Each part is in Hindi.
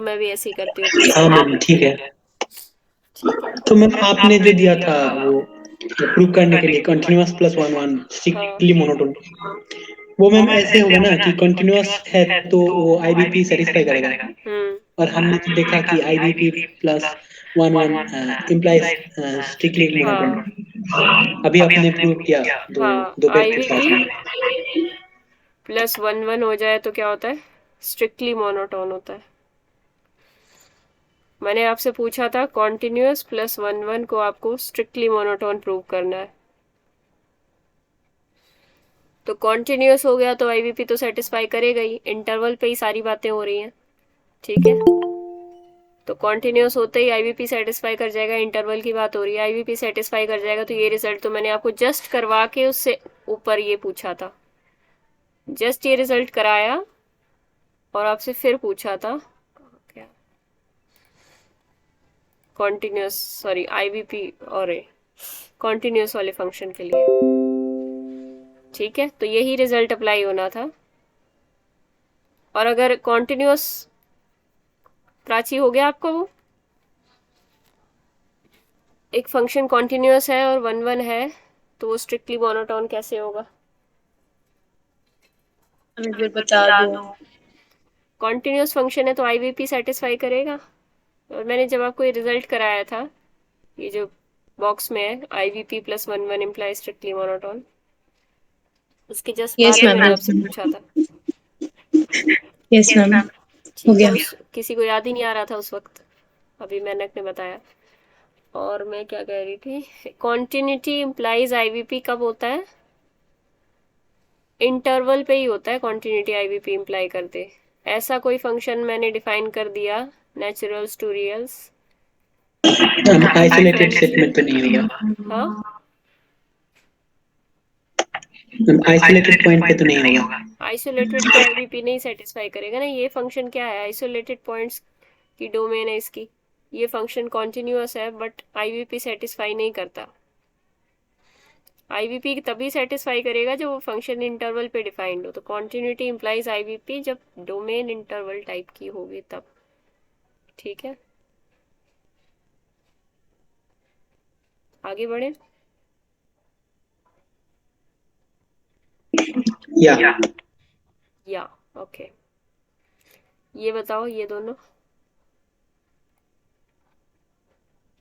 मैं भी ऐसे ही करती हूँ प्रूफ हाँ करने मैम के ठीक है। लिए। ठीक है। तो मैम आपने जो दिया था वो प्रूव करने के लिए कंटिन्यूअस प्लस वन वन हाँ। स्ट्रिक्टली मोनोटोन, वो मैम ऐसे होगा ना कि कंटिन्यूअस है तो वो आईबीपी सेटिस्फाई करेगा, हम्म। और हमने तो देखा कि IBP plus one one implies strictly monotone. हाँ। अभी आपने प्रूव किया दो हाँ, दो पेज के आईवीपी साथ। प्लस वन वन हो जाए तो क्या होता है? स्ट्रिक्टली मोनोटोन होता है। मैंने आपसे पूछा था कॉन्टिन्यूअस प्लस वन वन को आपको स्ट्रिक्टली मोनोटोन प्रूव करना है। तो कॉन्टिन्यूअस हो गया तो आईवीपी तो सेटिस्फाई करेगा ही, इंटरवल पे ही सारी बातें हो रही हैं। ठीक है। तो कॉन्टिन्यूअस होते ही आईवीपी सेटिस्फाई कर जाएगा, इंटरवल की बात हो रही है, आईवीपी सेटिस्फाई कर जाएगा, तो ये रिजल्ट तो मैंने आपको जस्ट करवा के उससे ऊपर ये पूछा था। जस्ट ये रिजल्ट कराया और आपसे फिर पूछा था क्या, कॉन्टिन्यूअस, सॉरी आईवीपी और कॉन्टिन्यूअस वाले फंक्शन के लिए। ठीक है, तो यही रिजल्ट अप्लाई होना था। और अगर कॉन्टिन्यूअस, प्राची हो गया आपको वो, एक फंक्शन कॉन्टिन्यूअस है और वन वन है तो वो स्ट्रिक्टली मोनोटोन कैसे होगा? हमें फिर बता दो। कॉन्टिन्यूअस फंक्शन है तो आईवीपी सेटिस्फाई करेगा। और मैंने जब आपको ये रिजल्ट कराया था, ये जो बॉक्स में है IVP plus one one imply strictly monotone, उसके जस्ट यस बाद में मैम, मैंने यस आपसे मैम, पूछा था। यस मैम, हो ठीक है, गया। उस किसी को याद ही नहीं आ रहा था उस वक्त, अभी मैंने ने बताया। और मैं क्या कह रही थी, कॉन्टिन्यूटी इम्प्लाइज आईवीपी कब होता है? इंटरवल पे ही होता है कॉन्टिन्यूटी आईवीपी इम्प्लाई करते। ऐसा कोई फंक्शन मैंने डिफाइन कर दिया, नेचुरल्स टू रियल्स। आइसोलेटेड सेट में तो नहीं होगा। हाँ, आइसोलेटेड पॉइंट पे तो नहीं होगा। आइसोलेटेड तो आईवीपी नहीं सेटिस्फाई करेगा ना। ये फंक्शन क्या है, आइसोलेटेड पॉइंट्स की डोमेन है इसकी। ये फंक्शन कॉन्टिन्यूअस है बट आईवीपी सेटिस्फाई नहीं करता। आईवीपी तभी सेटिस्फाई करेगा जब वो फंक्शन इंटरवल पे डिफाइंड हो। तो कॉन्टिन्यूटी इंप्लाइज आईवीपी जब डोमेन इंटरवल टाइप की होगी तब। ठीक है, आगे बढ़े। या या ओके, ये बताओ ये दोनों,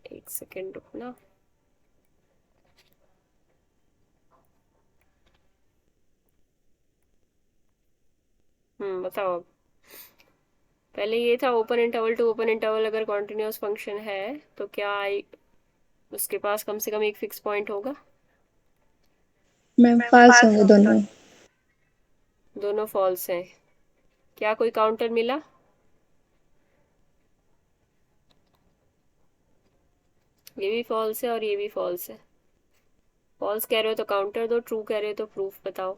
एक सेकेंड रुकना। बताओ अब। पहले ये था open interval to open interval, अगर कॉन्टिन्यूअस फंक्शन है तो क्या आई उसके पास कम से कम एक फिक्स पॉइंट होगा? मैम पास होंगे दोनों। दोनों फॉल्स हैं। क्या कोई काउंटर मिला? ये भी फॉल्स है और ये भी फॉल्स है। फॉल्स कह रहे हो तो काउंटर दो, ट्रू कह रहे हो तो प्रूफ बताओ।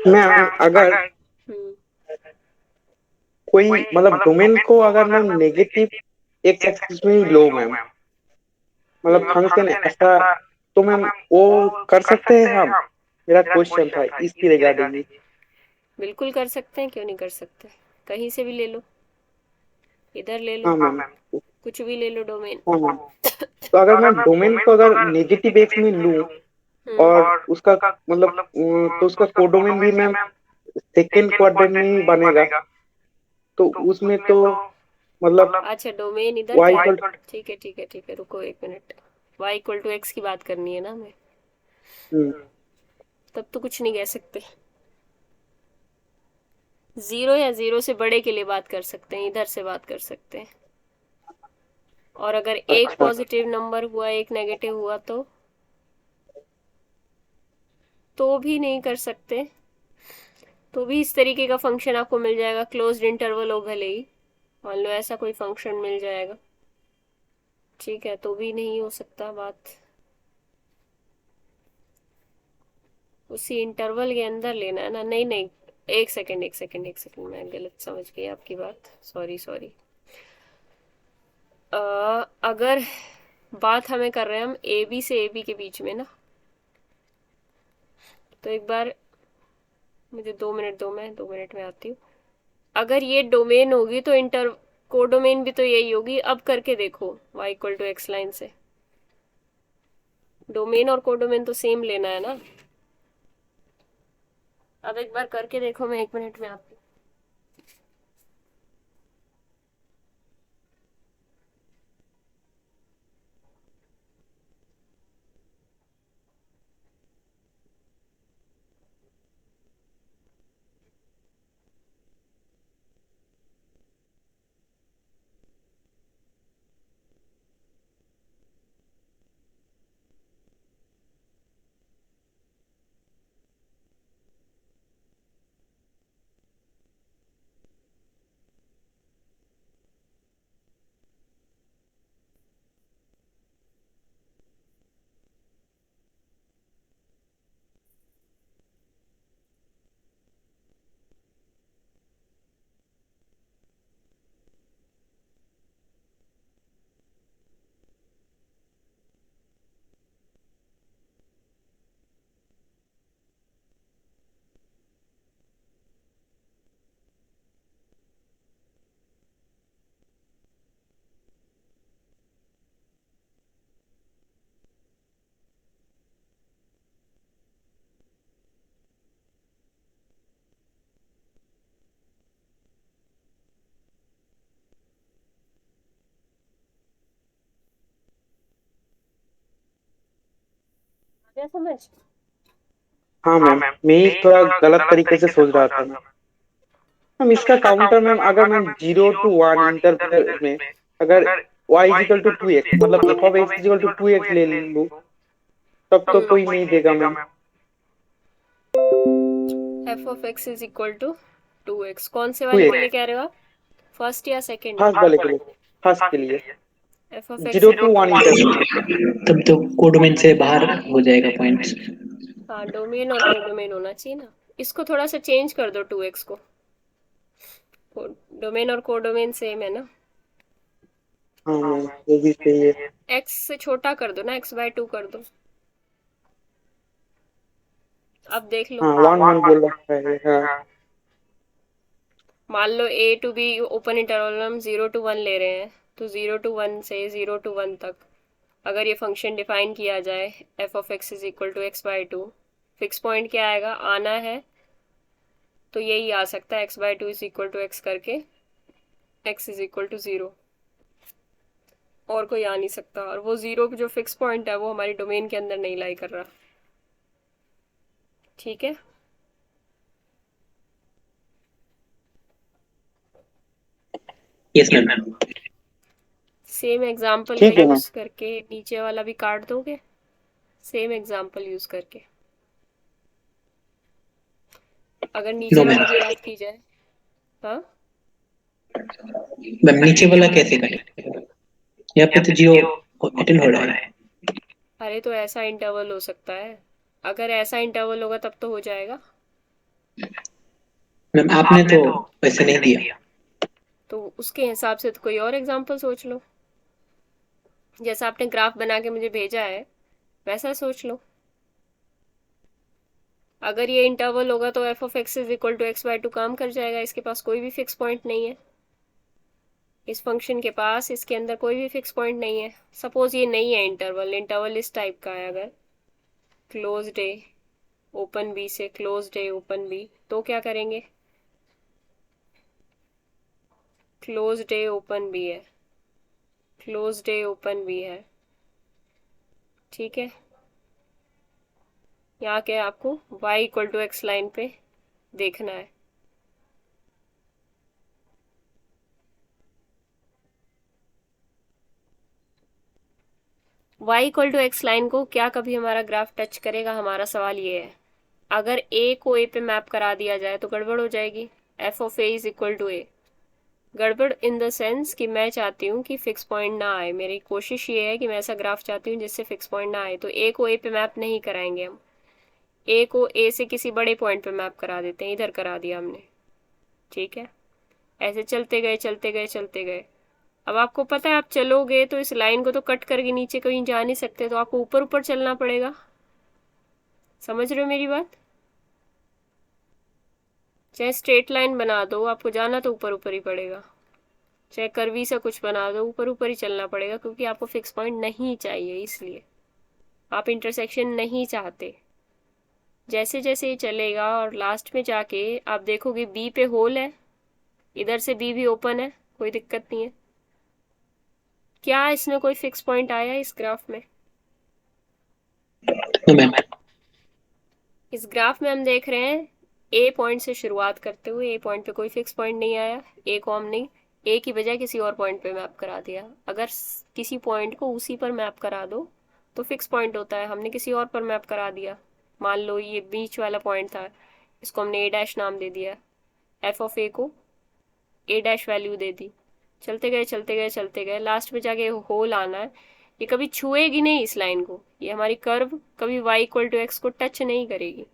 मैम अगर हम्म। कोई मतलब डोमेन को अगर मैम नेगेटिव एक्स एक्सिस में ही लो मैम, मतलब फंक्शन ऐसा, तो मैम वो कर सकते हैं हम? मेरा क्वेश्चन था इसकी रिगार्डिंग ही। बिल्कुल कर सकते हैं, क्यों नहीं कर सकते। कहीं से भी ले लो, इधर ले लो, हाँ मैम। कुछ भी ले लो डोमेन। हाँ मैम, तो अगर मैं डोमेन को अगर नेगेटिव एक्स में लूं और उसका मतलब तो उसका कोडोमेन भी मैम सेकेंड क्वाड्रेंट में ही बनेगा, तो उसमें तो मतलब अच्छा, डोमेन इधर y क्या है? इक्वल। ठीक है ठीक है ठीक है, रुको एक minute. y equal to x की बात करनी है ना हमें, तब तो कुछ नहीं कह सकते। जीरो या जीरो से बड़े के लिए बात कर सकते हैं, इधर से बात कर सकते हैं। और अगर एक अच्छा। पॉजिटिव नंबर हुआ एक नेगेटिव हुआ तो भी नहीं कर सकते। तो भी इस तरीके का फंक्शन आपको मिल जाएगा, क्लोज्ड इंटरवल हो भले ही, मान लो ऐसा कोई फंक्शन मिल जाएगा। ठीक है, तो भी नहीं हो सकता बात। उसी इंटरवल के अंदर लेना है ना। नहीं नहीं, एक सेकंड एक सेकंड एक सेकंड, मैं गलत समझ गई आपकी बात, सॉरी सॉरी। अगर बात हमें कर रहे हैं हम ए बी से ए बी के बीच में ना, तो एक बार मुझे 2 मिनट दो, मैं 2 मिनट में आती हूँ। अगर ये डोमेन होगी तो इंटर कोडोमेन भी तो यही होगी। अब करके देखो y equal to x line से। डोमेन और कोडोमेन तो सेम लेना है ना। अब एक बार करके देखो, मैं 1 मिनट में आती हूँ। आ गया समझ? हाँ मैम, मैं ही थोड़ा गलत तरीके से सोच रहा था मैम। इसका काउंटर मैम, अगर मैं 0 to 1 इंटरवल में अगर y इजिकल टू 2x, मतलब f of x is equal to 2x ले लूं, तब तो कोई नहीं देगा ma'am. F of x is equal to 2x कौन से वाले 2x, के लिए कह रहे हो आप? फर्स्ट या सेकंड? फर्स्ट वाले के लिए, फर्स्ट के लिए एफ ऑफ 0 to 1 इंटरवल। तब तो कोडोमेन से बाहर हो जाएगा पॉइंट्स। हाँ, डोमेन और कोडोमेन होना चाहिए ना। इसको थोड़ा सा चेंज कर दो 2x को। डोमेन और कोडोमेन सेम है ना। हाँ मैम, वो भी सही है। x से छोटा कर दो ना, x/2 कर दो। अब देख लो। हाँ 1 1 बोल रखा है। हाँ मान लो a to b open interval में हम 0 to 1 ले रहे हैं, तो 0 to 1 से 0 to 1 तक अगर ये फंक्शन डिफाइन किया जाए f of x is equal to x/2, fix point क्या आएगा, आना है तो यही आ सकता है x/2 is equal to x करके x इज इक्वल टू 0। और कोई आ नहीं सकता। और वो 0 जो फिक्स पॉइंट है वो हमारी डोमेन के अंदर नहीं लाई कर रहा। ठीक है। Yes ma'am. सेम एग्जाम्पल ठीक का है मैम। यूज करके नीचे वाला भी काट दोगे, सेम एग्जाम्पल यूज करके। अगर नो नीचे मैम। वाले की बात की जाए, हाँ मैम नीचे वाला कैसे करें? यहाँ पे तो जियो अटेंड हो रहा है। अरे तो ऐसा इंटरवल हो सकता है। अगर ऐसा इंटरवल होगा तब तो हो जाएगा। मैम आपने तो वैसे नहीं दिया। तो उसके हिसाब से तो कोई और एग्जाम्पल सोच लो। जैसा आपने ग्राफ बना के मुझे भेजा है वैसा सोच लो। अगर ये इंटरवल होगा तो F of x is equal to x/2 काम कर जाएगा। इसके पास कोई भी फिक्स पॉइंट नहीं है। इस फंक्शन के पास इसके अंदर कोई भी फिक्स पॉइंट नहीं है। सपोज ये नहीं है इंटरवल, इंटरवल इस टाइप का है, अगर क्लोज्ड ए ओपन बी से क्लोज्ड ए ओपन बी, तो क्या करेंगे, क्लोज्ड ए ओपन बी है, क्लोज्ड ए ओपन बी है। ठीक है। यहाँ क्या आपको y equal to x line पे देखना है। y equal to x line को क्या कभी हमारा ग्राफ टच करेगा, हमारा सवाल ये है। अगर a को a पे मैप करा दिया जाए तो गड़बड़ हो जाएगी। f of a is equal to a, गड़बड़ इन द सेंस कि मैं चाहती हूँ कि फिक्स पॉइंट ना आए। मेरी कोशिश ये है कि मैं ऐसा ग्राफ चाहती हूँ जिससे फिक्स पॉइंट ना आए। तो a को a पे मैप नहीं कराएंगे हम, a को a से किसी बड़े पॉइंट पे मैप करा देते हैं। इधर करा दिया हमने। ठीक है। ऐसे चलते गए चलते गए चलते गए। अब आपको पता है आप चलोगे तो इस लाइन को तो कट करके नीचे कहीं जा नहीं सकते, तो आपको ऊपर ऊपर चलना पड़ेगा। समझ रहे हो मेरी बात? चाहे स्ट्रेट लाइन बना दो, आपको जाना तो ऊपर ऊपर ही पड़ेगा, चाहे कर्वी से कुछ बना दो, ऊपर ऊपर ही चलना पड़ेगा, क्योंकि आपको फिक्स पॉइंट नहीं चाहिए, इसलिए आप इंटरसेक्शन नहीं चाहते। जैसे जैसे ये चलेगा और लास्ट में जाके आप देखोगे बी पे होल है, इधर से बी भी ओपन है, कोई दिक्कत नहीं है। क्या इसमें कोई फिक्स पॉइंट आया इस ग्राफ में? No ma'am. इस ग्राफ में हम देख रहे हैं ए पॉइंट से शुरुआत करते हुए ए पॉइंट पे कोई फिक्स पॉइंट नहीं आया, ए को हमने ए की बजाय किसी और पॉइंट पे मैप करा दिया। अगर किसी पॉइंट को उसी पर मैप करा दो तो फिक्स पॉइंट होता है, हमने किसी और पर मैप करा दिया। मान लो ये बीच वाला पॉइंट था, इसको हमने ए डैश नाम दे दिया, एफ ऑफ ए को ए डैश वैल्यू दे दी, चलते गए चलते गए चलते गए, लास्ट में जाके होल आना है। ये कभी छुएगी नहीं इस लाइन को, ये हमारी कर्व कभी y इक्वल टू एक्स को टच नहीं करेगी,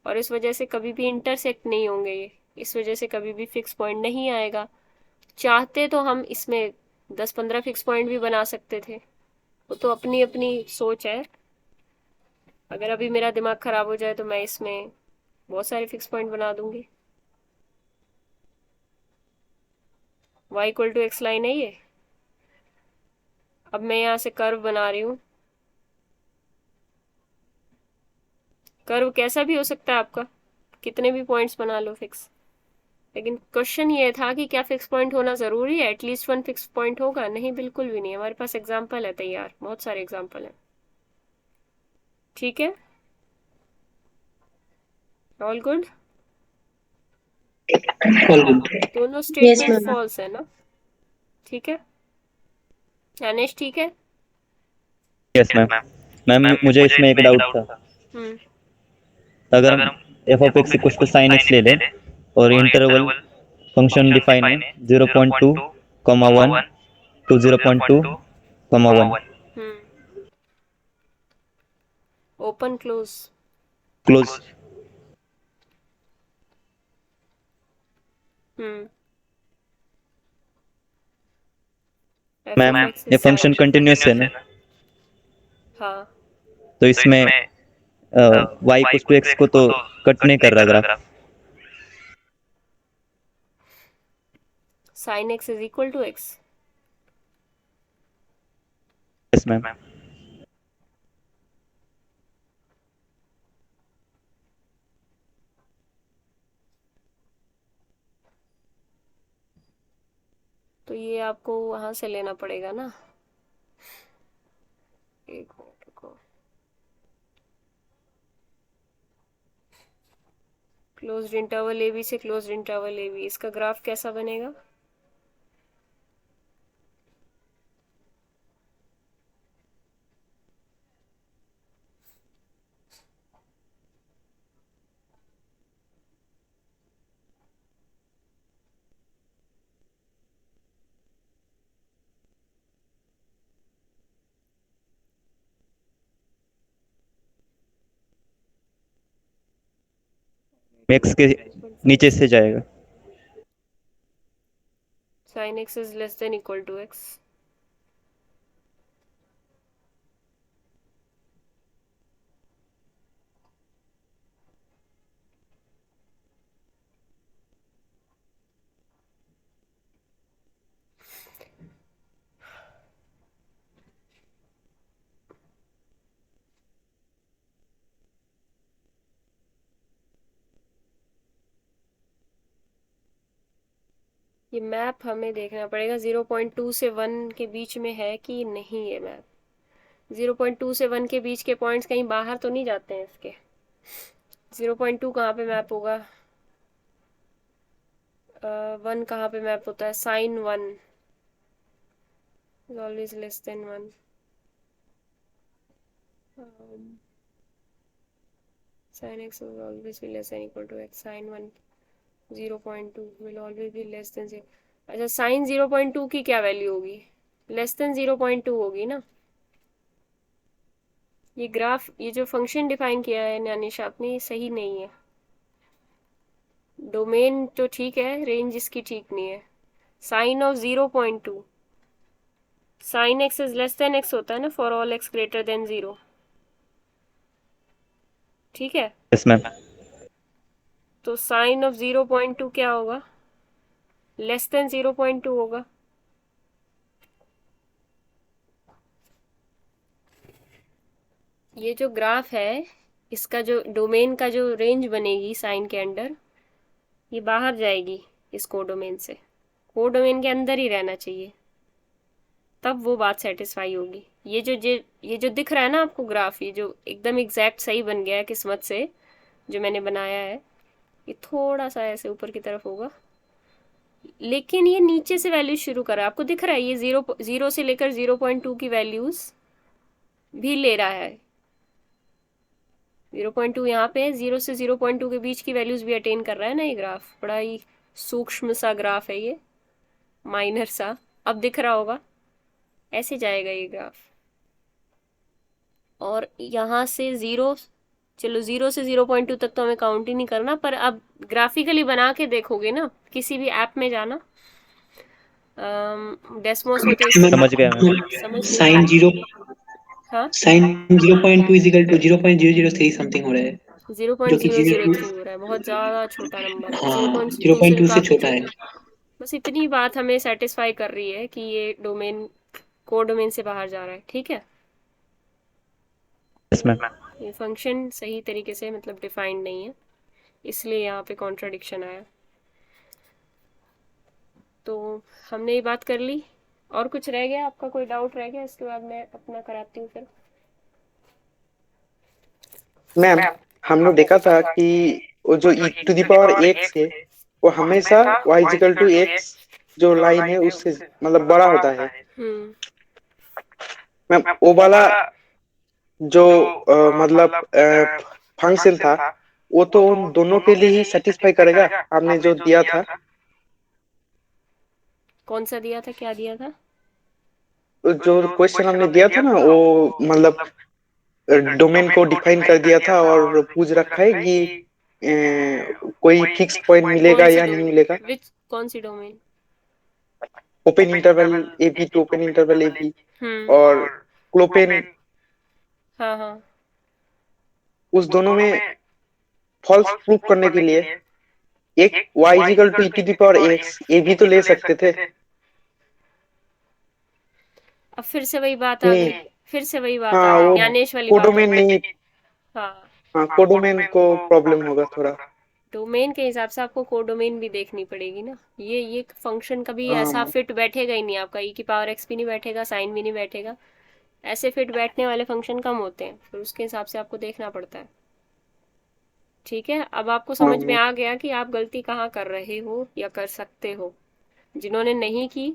और इस वजह से कभी भी इंटरसेक्ट नहीं होंगे ये, इस वजह से कभी भी फिक्स पॉइंट नहीं आएगा। चाहते तो हम इसमें 10-15 फिक्स पॉइंट भी बना सकते थे, वो तो अपनी अपनी सोच है। अगर अभी मेरा दिमाग खराब हो जाए तो मैं इसमें बहुत सारे फिक्स पॉइंट बना दूंगी। y equal to x line है ये, अब मैं यहाँ से कर्व बना रही हूँ, कर्व कैसा भी हो सकता है आपका, कितने भी पॉइंट्स बना लो फिक्स, लेकिन क्वेश्चन ये था कि क्या फिक्स पॉइंट होना ज़रूरी है, एटलीस्ट वन फिक्स पॉइंट होगा? नहीं, बिल्कुल भी नहीं। हमारे पास एग्जाम्पल है तैयार, बहुत सारे एग्जाम्पल हैं। ठीक है, ऑल गुड? All good. दोनों Yes, स्टेटमेंट ma'am. फॉल्स है ना? ठीक है, अनिश ठीक है? Yes ma'am. मैम मुझे इसमें एक डाउट था, हम्म अगर हम f of x equal to sine x ले लें और इंटरवल फंक्शन डिफाइन है 0.2, 1 to 0.2, 1 hmm open close. Close. Hmm ma'am ये फंक्शन कंटिन्यूस है ना, हाँ, तो इसमें y इक्वल टू एक्स को तो कट नहीं कर रहा graph. Sine x is equal to x. Yes ma'am. तो ये आपको वहां से लेना पड़ेगा ना, एक मिनट रुको, क्लोज्ड इंटरवल ए बी से क्लोज्ड इंटरवल ए बी, इसका ग्राफ कैसा बनेगा? एक्स के नीचे से जाएगा। Sine x is less than equal to x. ये मैप हमें देखना पड़ेगा 0.2 से 1 के बीच में है कि नहीं। ये मैप 0.2 से 1 के बीच के पॉइंट्स कहीं बाहर तो नहीं जाते हैं इसके। 0.2 कहाँ पे मैप होगा? 1 कहाँ पे मैप होता है? Sine 1 is always less than 1। Sine x will always be less than equal to x, sin 1 0.2 will always be less than 0। अच्छा, साइन 0.2 की क्या वैल्यू होगी? लेस देन 0.2 होगी ना। ये ग्राफ, ये जो फंक्शन डिफाइन किया है नानिश आपने, ये सही नहीं है। डोमेन तो ठीक है, रेंज इसकी ठीक नहीं है। Sine of 0.2, sine x is less than x होता है ना for all x greater than 0। ठीक है, यस मैम। तो साइन ऑफ 0.2 क्या होगा? लेस देन 0.2 होगा। ये जो ग्राफ है, इसका जो डोमेन का जो रेंज बनेगी साइन के अंडर, ये बाहर जाएगी इस कोडोमेन से, कोडोमेन के अंदर ही रहना चाहिए, तब वो बात सेटिस्फाई होगी। ये जो दिख रहा है ना आपको ग्राफ, ये जो एकदम एग्जैक्ट सही बन गया है किस्मत से, जो मैंने बनाया है, ये थोड़ा सा ऐसे ऊपर की तरफ होगा, लेकिन ये नीचे से वैल्यू शुरू कर रहा है। आपको दिख रहा है ये 0 से लेकर 0.2 की वैल्यूज भी ले रहा है। 0.2 यहाँ पे है, 0 से 0.2 के बीच की वैल्यूज भी अटेन कर रहा है ना ये ग्राफ। बड़ा ही सूक्ष्म सा ग्राफ है ये, माइनर सा। अब दिख रहा होगा, ऐसे जाएगा ये ग्राफ। और यहाँ से 0, चलो 0 से 0.2 तक तो हमें काउंट ही नहीं करना, पर अब ग्राफिकली बना के देखोगे ना, किसी भी ऐप में जाना, डेस्मोस हो तो समझ गया मैं। समझ नहीं साइन पाए? 0 हाँ, साइन 0.2 इजिकल टू 0.003 समथिंग हो रहा है, जो कि 0.003 0 हो रहा है, बहुत ज़्यादा छोटा नंबर है। हाँ 0.2 से भी 0.2 से काफ़ी छोटा है। बस इतनी बात हमें सेटिस्फाई कर रही है कि ये डोमेन कोडोमेन से बाहर जा रहा है, ठीक है। Yes ma'am. ये फंक्शन सही तरीके से मतलब डिफाइंड नहीं है, इसलिए यहाँ पे कॉन्ट्राडिक्शन आया। तो हमने ये बात कर ली, और कुछ रह गया? आपका कोई डाउट रह गया? इसके बाद मैं अपना कराती हूँ फिर। मैम, हमने देखा था कि वो जो e to the power x है वो हमेशा y इक्वल टू x जो लाइन है उससे मतलब बड़ा होता है। हम्म, मैम वो वाला जो मतलब फंक्शन था वो तो उन दोनों के लिए ही सेटिस्फाई करेगा, आपने जो दिया था। कौन सा दिया था, क्या दिया था? जो क्वेश्चन हमने दिया था ना वो मतलब डोमेन को डिफाइन कर दिया था और पूछ रखा है कि कोई फिक्स पॉइंट मिलेगा कौन सी या नहीं मिलेगा। डोमेन, विच कौन सी domain? Open interval A B to open interval A B hmm, और क्लोपेन, हाँ हाँ। उस दोनों में फॉल्स प्रूफ करने के लिए एक y equal to e to the power x ये भी तो ले सकते थे। अब फिर से वही बात आ नहीं, गई, फिर से वही बात आ हाँ गई, वो ज्ञानेश वाली बात हो कोडोमेन गई। नहीं, हाँ, हाँ कोडोमेन को प्रॉब्लम होगा थोड़ा। डोमेन के हिसाब से आपको कोडोमेन भी देखनी पड़ेगी ना। ये फंक्शन कभी ऐसा हाँ फिट बैठेगा ही नहीं आपका, ई की पावर एक्स भी नहीं बैठेगा, साइन भी नहीं बैठेगा। ऐसे फिट बैठने वाले फंक्शन कम होते हैं, फिर उसके हिसाब से आपको देखना पड़ता है, ठीक है। अब आपको हाँ समझ में आ गया कि आप गलती कहाँ कर रहे हो या कर सकते हो। जिन्होंने नहीं की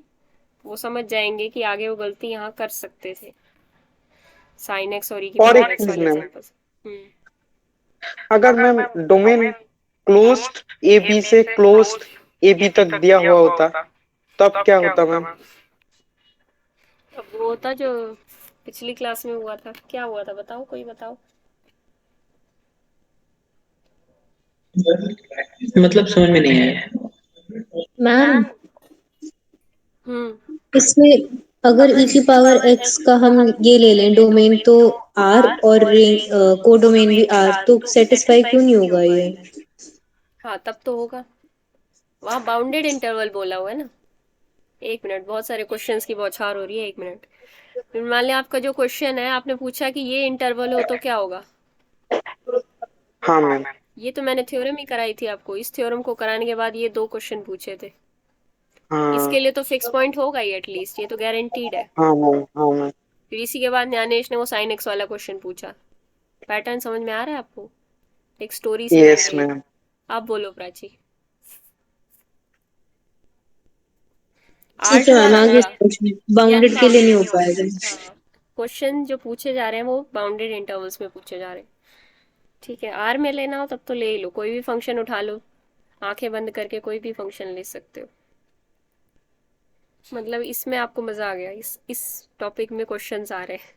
वो समझ जाएंगे कि आगे वो गलती यहाँ कर सकते थे, साइन एक्स और ई की और एक पावर एक्स चीज वाले मैम, एग्जांपल से। अगर ma'am domain closed a b से क्लोज्ड ए बी तक दिया हुआ होता तब क्या होता मैम? अब वो होता जो पिछली क्लास में हुआ था, क्या हुआ था बताओ, कोई बताओ। मतलब समझ में नहीं आया। मैम हम्म, इसमें अगर e की पावर x का हम ये ले लें डोमेन, तो r और कोडोमेन भी r, तो सेटिस्फाई क्यों नहीं होगा ये? हाँ तब तो होगा, वहाँ बाउंडेड इंटरवल बोला हुआ है ना। एक मिनट, बहुत सारे क्वेश्चंस की बौछार हो रही है, एक मिनट। फिर मान लिया आपका जो क्वेश्चन है, आपने पूछा कि ये इंटरवल हो तो क्या होगा। हाँ मैम। ये तो मैंने थ्योरम ही कराई थी आपको, इस थ्योरम को कराने के बाद ये दो क्वेश्चन पूछे थे। हाँ इसके लिए तो फिक्स पॉइंट होगा ही एटलीस्ट, ये तो गारंटीड है। हाँ मैम। हाँ मैम। फिर इसी के बाद ज्ञानेश ने वो साइन एक्स वाला क्वेश्चन पूछा। पैटर्न समझ में आ रहा है आपको? एक स्टोरी सी बन यस रही है। मैम। आप बोलो प्राची। ठीक है मैम, आगे बाउंडेड के लिए नहीं हो अनबाउंडेड, पाएगा। हाँ, क्वेश्चन जो पूछे जा रहे हैं वो बाउंडेड इंटरवल्स में पूछे जा रहे हैं, ठीक है। आर में लेना हो तब तो ले ही लो, कोई भी फंक्शन उठा लो, आंखें बंद करके कोई भी फंक्शन ले सकते हो। मतलब इसमें आपको मज़ा आ गया, इस टॉपिक में क्वेश्चंस आ रहे हैं,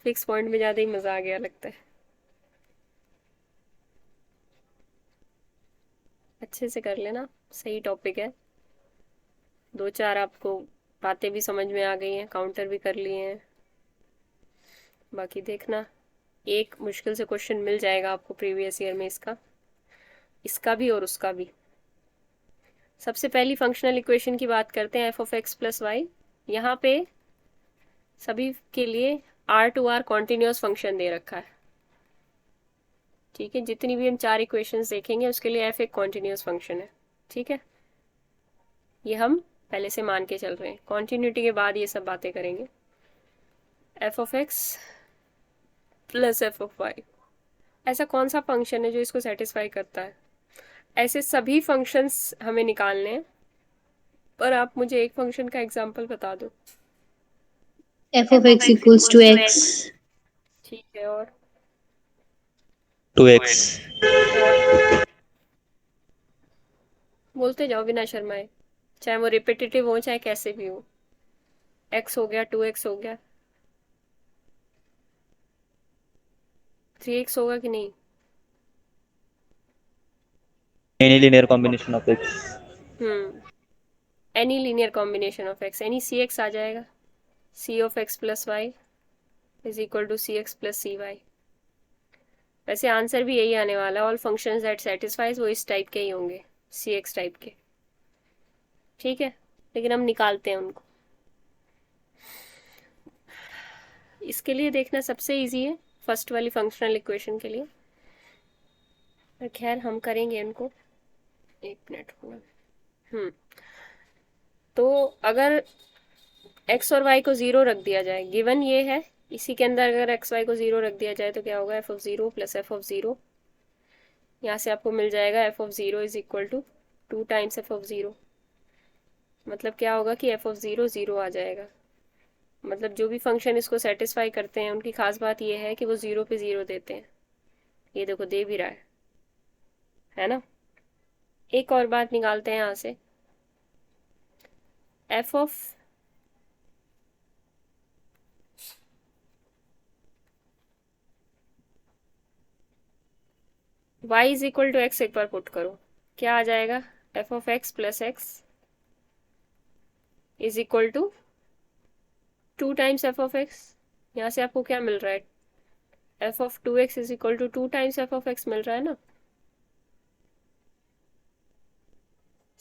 फिक्स पॉइंट में ज़्यादा ही मज़ा आ गया लगता है। अच्छे से कर लेना, सही टॉपिक है। दो चार आपको बातें भी समझ में आ गई हैं, काउंटर भी कर लिए हैं। बाकी देखना, एक मुश्किल से क्वेश्चन मिल जाएगा आपको प्रीवियस ईयर में इसका, इसका भी और उसका भी। सबसे पहली फंक्शनल इक्वेशन की बात करते हैं, F of x plus Y. यहाँ पे सभी के लिए R to R continuous function दे रखा है, ठीक है। जितनी भी हम 4 इक्वेशंस देखेंगे उसके लिए एफ एक कॉन्टिन्यूस फंक्शन है, ठीक है। ये हम पहले से मान के चल रहे हैं, कॉन्टिन्यूटी के बाद ये सब बातें करेंगे। F of x plus F of y, ऐसा कौन सा फंक्शन है जो इसको सेटिस्फाई करता है? ऐसे सभी फंक्शंस हमें निकालने हैं, पर आप मुझे एक फंक्शन का एग्जांपल बता दो। f of x equals to x, ठीक है, और 2x, बोलते जाओ बिना शर्माए, चाहे वो रिपीटेटिव हो चाहे कैसे भी हो। x हो गया, 2x हो गया, 3x होगा कि नहीं? any linear combination of x, any linear combination of x, any cx आ जाएगा। c of x plus Y is equal to C x plus c y. वैसे आंसर भी यही आने वाला है, ऑल फंक्शंस दैट सेटिस्फाइज, वो इस टाइप के ही होंगे, सी एक्स टाइप के, ठीक है। लेकिन हम निकालते हैं उनको। इसके लिए देखना सबसे इजी है, फर्स्ट वाली फंक्शनल इक्वेशन के लिए, पर खैर हम करेंगे इनको। एक मिनट होगा। तो अगर x और y को 0 रख दिया जाए, गिवन ये है, इसी के अंदर अगर x y को 0 रख दिया जाए तो क्या होगा, f of 0 plus f of 0, यहाँ से आपको मिल जाएगा f of 0 is equal to 2 times f of 0। मतलब क्या होगा कि f ऑफ 0 0 आ जाएगा। मतलब जो भी फंक्शन इसको सेटिस्फाई करते हैं उनकी खास बात ये है कि वो 0 पे 0 देते हैं। ये देखो दे भी रहा है ना। एक और बात निकालते हैं यहाँ से, f of y is equal to x, एक बार पुट करो, क्या आ जाएगा, f of x plus x is equal to 2 times f of x। यहाँ से आपको क्या मिल रहा है, f of 2x is equal to 2 times f of x मिल रहा है ना।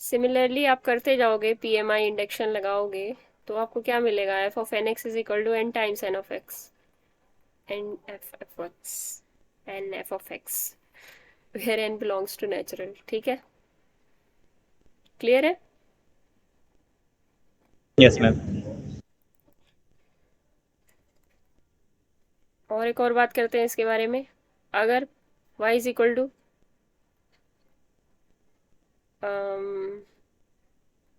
सिमिलरली आप करते जाओगे, PMI इंडक्शन लगाओगे तो आपको क्या मिलेगा, f of nx is equal to n times n of x, n f of x where n belongs to natural, ठीक है। क्लियर है? yes ma'am. और एक और बात करते हैं इसके बारे में, अगर y is equal to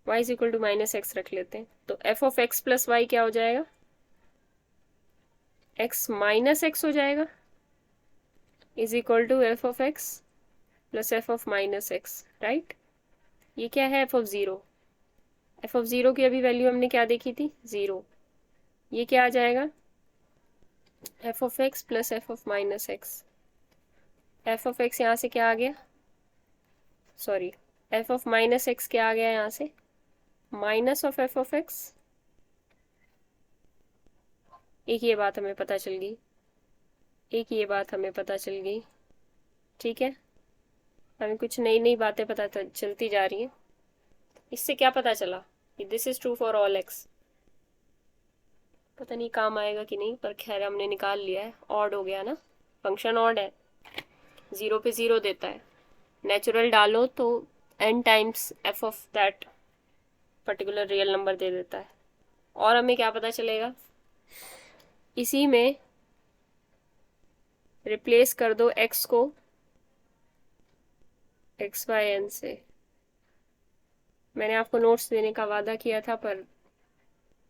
y is equal to minus x रख लेते हैं, तो f of x plus y क्या हो जाएगा, x माइनस एक्स हो जाएगा, is equal to f of x plus f of minus x, right. ये क्या है, f ऑफ 0। f ऑफ 0 की अभी वैल्यू हमने क्या देखी थी, 0। ये क्या आ जाएगा, f of x plus f of minus x. f of x यहाँ से क्या आ गया, sorry f of minus x क्या आ गया यहाँ से, minus of f of x। एक ये बात हमें पता चल गई, ठीक है। हमें कुछ नई नई बातें पता चलती जा रही हैं। इससे क्या पता चला कि this is true for all x। पता नहीं काम आएगा कि नहीं, पर खैर हमने निकाल लिया है। ऑड हो गया ना, फंक्शन ऑड है, 0 पे 0 देता है। नेचुरल डालो तो n times f of that particular real number दे देता है। और हमें क्या पता चलेगा, इसी में रिप्लेस कर दो x को x बाय n से। मैंने आपको नोट्स देने का वादा किया था, पर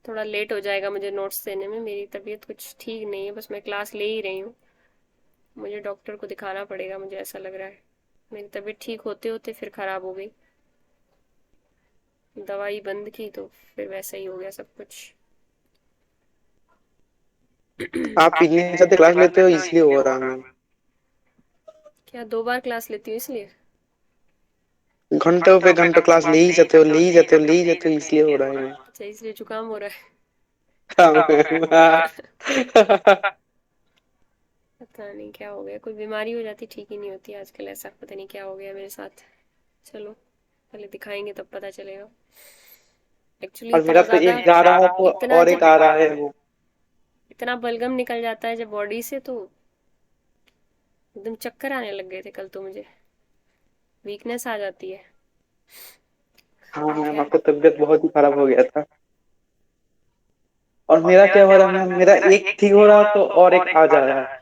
थोड़ा लेट हो जाएगा मुझे नोट्स देने में, मेरी तबीयत कुछ ठीक नहीं है, बस मैं क्लास ले ही रही हूँ। मुझे डॉक्टर को दिखाना पड़ेगा, मुझे ऐसा लग रहा है। मेरी तबीयत ठीक होते होते फिर ख़राब हो गई, दवाई बंद की तो फिर वैसा ही हो गया सब कुछ। आप इतने सारे क्लास लेते हो इसलिए हो रहा है। क्या 2 बार क्लास लेती हूँ इसलिए? घंटों पे घंटों क्लास ले ही जाते हो इसलिए हो रहा है। अच्छा, इसलिए जुकाम हो रहा है। पता नहीं क्या हो गया, कोई बीमारी हो जाती ठीक ही नहीं होती आजकल, ऐसा पता नहीं क्या हो गया मेरे साथ। चलो पहले दिखाएंगे तब पता चलेगा। एक्चुअली और मेरा इतना तो ज्यादा एक जा रहा है तो इतना और एक आ रहा है वो। इतना बलगम निकल जाता है जब बॉडी से, तो एकदम चक्कर आने लग गए थे कल तो मुझे, वीकनेस आ जाती है। हाँ मैम, खैर आपका तबीयत बहुत ही खराब हो गया था। और मेरा क्या हो रहा है मैम, मेरा एक ठीक हो रहा तो और एक आ जा रहा है।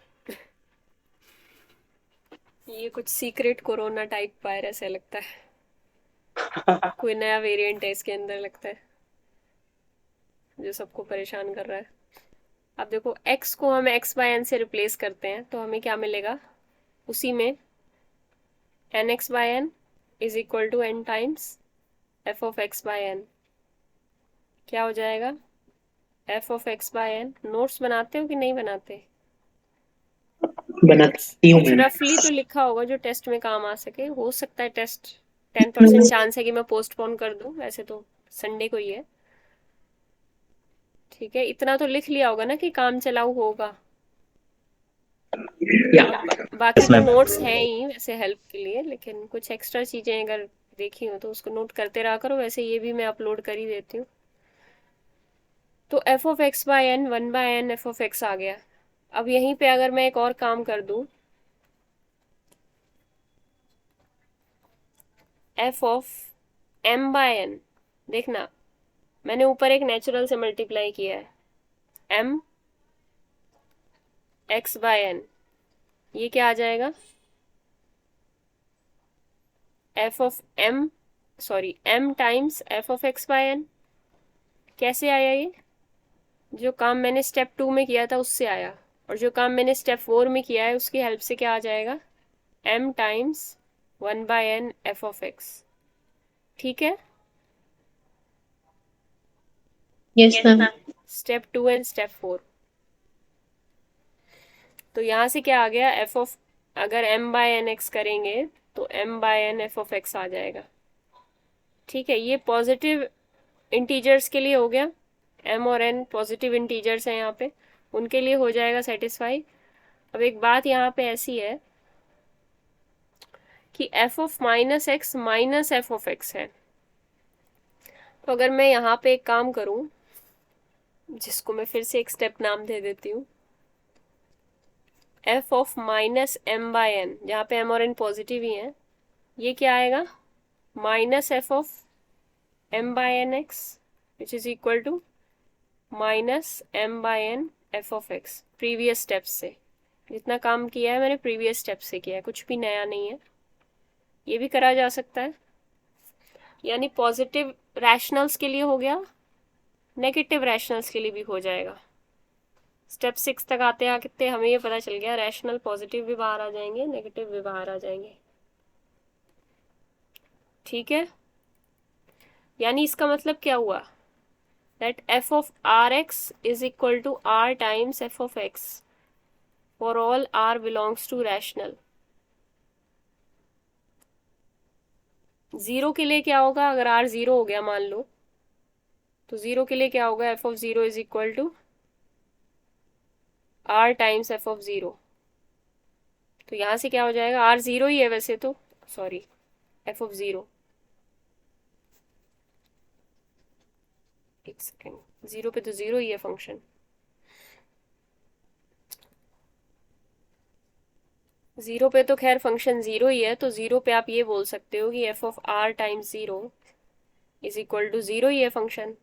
ये कुछ सीक्रेट कोरोना टाइप वायरस है लगता है, कोई नया वेरिएंट है इसके अंदर लगता है जो सबको परेशान कर रहा है। अब देखो x को हम x बाय n से रिप्लेस करते हैं तो हमें क्या मिलेगा, उसी में nx by n is equal to n times f of x by n। क्या हो जाएगा, f of x by n। Notes बनाते हो कि नहीं बनाते? बनाती हूँ कुछ मैम। रफली तो लिखा होगा जो टेस्ट में काम आ सके। हो सकता है टेस्ट 10% चांस है कि मैं पोस्टपोन कर दूं, वैसे तो संडे को ही है। ठीक है, इतना तो लिख लिया होगा ना कि काम चलाऊ होगा। या बाकी Yes, तो ma'am. नोट्स हैं ही वैसे हेल्प के लिए, लेकिन कुछ एक्स्ट्रा चीजें अगर देखी हो तो उसको नोट करते रहा करो। वैसे ये भी मैं अपलोड कर ही देती हूँ। तो F of x by N, 1/n F of x आ गया। अब यहीं पे अगर मैं एक और काम कर दूं, f of m by n, देखना मैंने ऊपर एक नेचुरल से मल्टीप्लाई किया है, एम एक्स बाय एन। ये क्या आ जाएगा, f of m, sorry m times F of x by n. कैसे आया ये, जो काम मैंने स्टेप 2 में किया था उससे आया, और जो काम मैंने स्टेप 4 में किया है उसकी हेल्प से क्या आ जाएगा, m times 1/n F of x. ठीक है, yes ma'am. Step 2 and step 4। तो यहाँ से क्या आ गया, एफ ऑफ, अगर m बाय एन एक्स करेंगे तो m by N F of x आ जाएगा। ठीक है, ये पॉजिटिव इंटीजर्स के लिए हो गया, m और n पॉजिटिव इंटीजर्स हैं यहाँ पे, उनके लिए हो जाएगा सेटिस्फाई। अब एक बात यहाँ पे ऐसी है कि F of minus x minus f of x है। तो अगर मैं यहाँ पे एक काम करूँ, जिसको मैं फिर से एक स्टेप नाम दे देती हूँ, f of minus m by n, जहाँ पे एम और एन पॉजिटिव ही हैं, ये क्या आएगा, minus f of m by N x which is equal to minus m by N F of x. Previous step से जितना काम किया है मैंने प्रीवियस स्टेप से किया है, कुछ भी नया नहीं है। ये भी करा जा सकता है, यानी पॉजिटिव रैशनल्स के लिए हो गया, नेगेटिव रैशनल्स के लिए भी हो जाएगा। स्टेप 6 तक आते आते हमें ये पता चल गया, रैशनल पॉजिटिव भी बाहर आ जाएंगे, नेगेटिव भी बाहर आ जाएंगे। ठीक है, यानी इसका मतलब क्या हुआ, that f of are x is equal to are times F of x for all r belongs to rational. Zero के लिए क्या होगा, अगर आर जीरो हो गया मान लो, तो जीरो के लिए क्या होगा, f of zero is equal to are times F of zero. तो यहां से क्या हो जाएगा, आर जीरो ही है वैसे तो, सॉरी एफ ऑफ जीरो, एक सेकेंड, जीरो पे तो जीरो ही है फंक्शन। जीरो पे तो खैर फंक्शन जीरो ही है, तो जीरो पे आप ये बोल सकते हो कि F of R times zero is equal to zero ही है फंक्शन।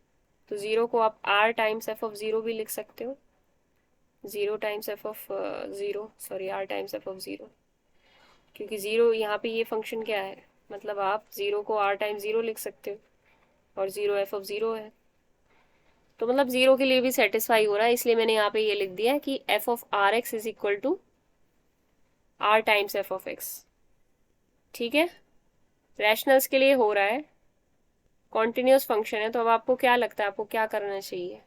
तो जीरो को आप R times F of zero भी लिख सकते हो, zero times F of zero, sorry R times F of zero, क्योंकि जीरो यहाँ पे ये फंक्शन क्या है, मतलब आप जीरो को आर टाइम्स जीरो लिख सकते हो और जीरो एफ ऑफ जीरो है, तो मतलब जीरो के लिए भी सेटिस्फाई हो रहा है। इसलिए मैंने यहाँ पे ये लिख दिया कि F of are x is equal to are times F of x. ठीक है, रैशनल्स के लिए हो रहा है, कॉन्टिन्यूस फंक्शन है। तो अब आपको क्या लगता है, आपको क्या करना चाहिए,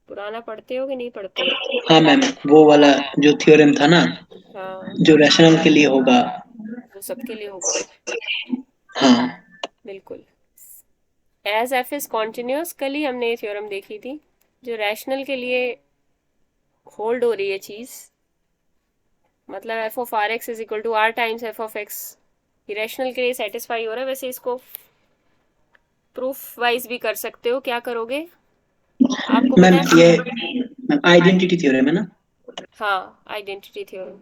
पुराना पढ़ते हो कि नहीं पढ़ते हो? हाँ मैम, वो वाला जो थ्योरम था ना, हाँ, जो रैशनल के लिए होगा। वो सबके लिए होगा, हाँ बिल्कुल। एज एफ इज कॉन्टिन्यूस, कल ही हमने ये थ्योरम देखी थी, जो रैशनल के लिए होल्ड हो रही है चीज़, मतलब F of are x is equal to are times F of x, irrational के लिए सेटिस्फाई हो रहा है। वैसे इसको प्रूफ वाइज भी कर सकते हो। क्या करोगे? आपको मैम पता है? ये आइडेंटिटी थ्योरम है ना? हाँ, identity theorem.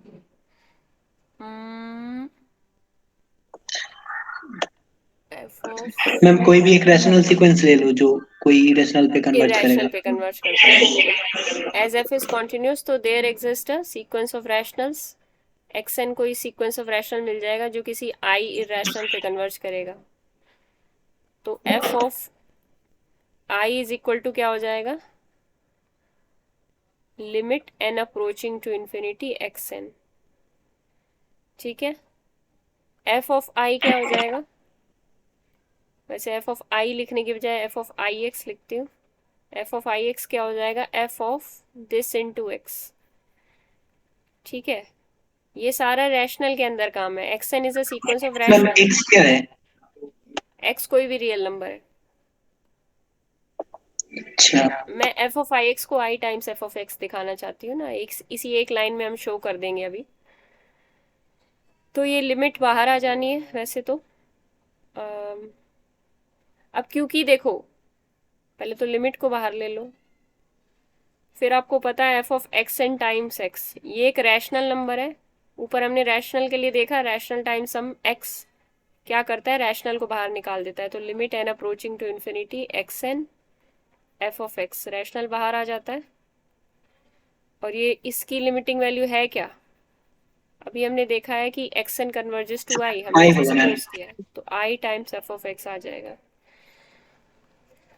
F of ma'am कोई भी एक रैशनल सीक्वेंस ले लो जो कोई रैशनल पे कन्वर्ज इरेशनल करेगा। पे कन्वर्ट करता है, बिल्कुल। एज एफ इज कॉन्टिन्यूस तो there exist a sequence of rationals, x n कोई सीक्वेंस ऑफ रैशनल मिल जाएगा जो किसी आई इरेशनल पे कन्वर्ज करेगा। तो F of I is equal to क्या हो जाएगा? Limit N approaching to infinity x n. ठीक है, एफ ऑफ आई क्या हो जाएगा? वैसे एफ ऑफ आई लिखने की बजाय एफ ऑफ आई एक्स लिखती हूँ। एफ ऑफ आई एक्स क्या हो जाएगा? F of this into x. ठीक है, ये सारा रैशनल के अंदर काम है। X n is a sequence of ma'am rational. X क्या है? एक्स कोई भी रियल नंबर है। अच्छा मैं एफ ऑफ आई एक्स को आई टाइम्स एफ ऑफ एक्स दिखाना चाहती हूँ ना, एक इसी एक लाइन में हम शो कर देंगे अभी। तो ये लिमिट बाहर आ जानी है वैसे तो। अब क्योंकि देखो, पहले तो लिमिट को बाहर ले लो, फिर आपको पता है F of x n times x, ये एक रैशनल नंबर है। ऊपर हमने रैशनल के लिए देखा, रैशनल टाइम्स सम एक्स क्या करता है? रैशनल को बाहर निकाल देता है। तो limit N approaching to infinity x n F of x, rational बाहर आ जाता है। और ये इसकी लिमिटिंग वैल्यू है क्या? अभी हमने देखा है कि x n converges to i, हमने आई ऐसे होगा मैम। सपोज किया है, तो i times F of x आ जाएगा।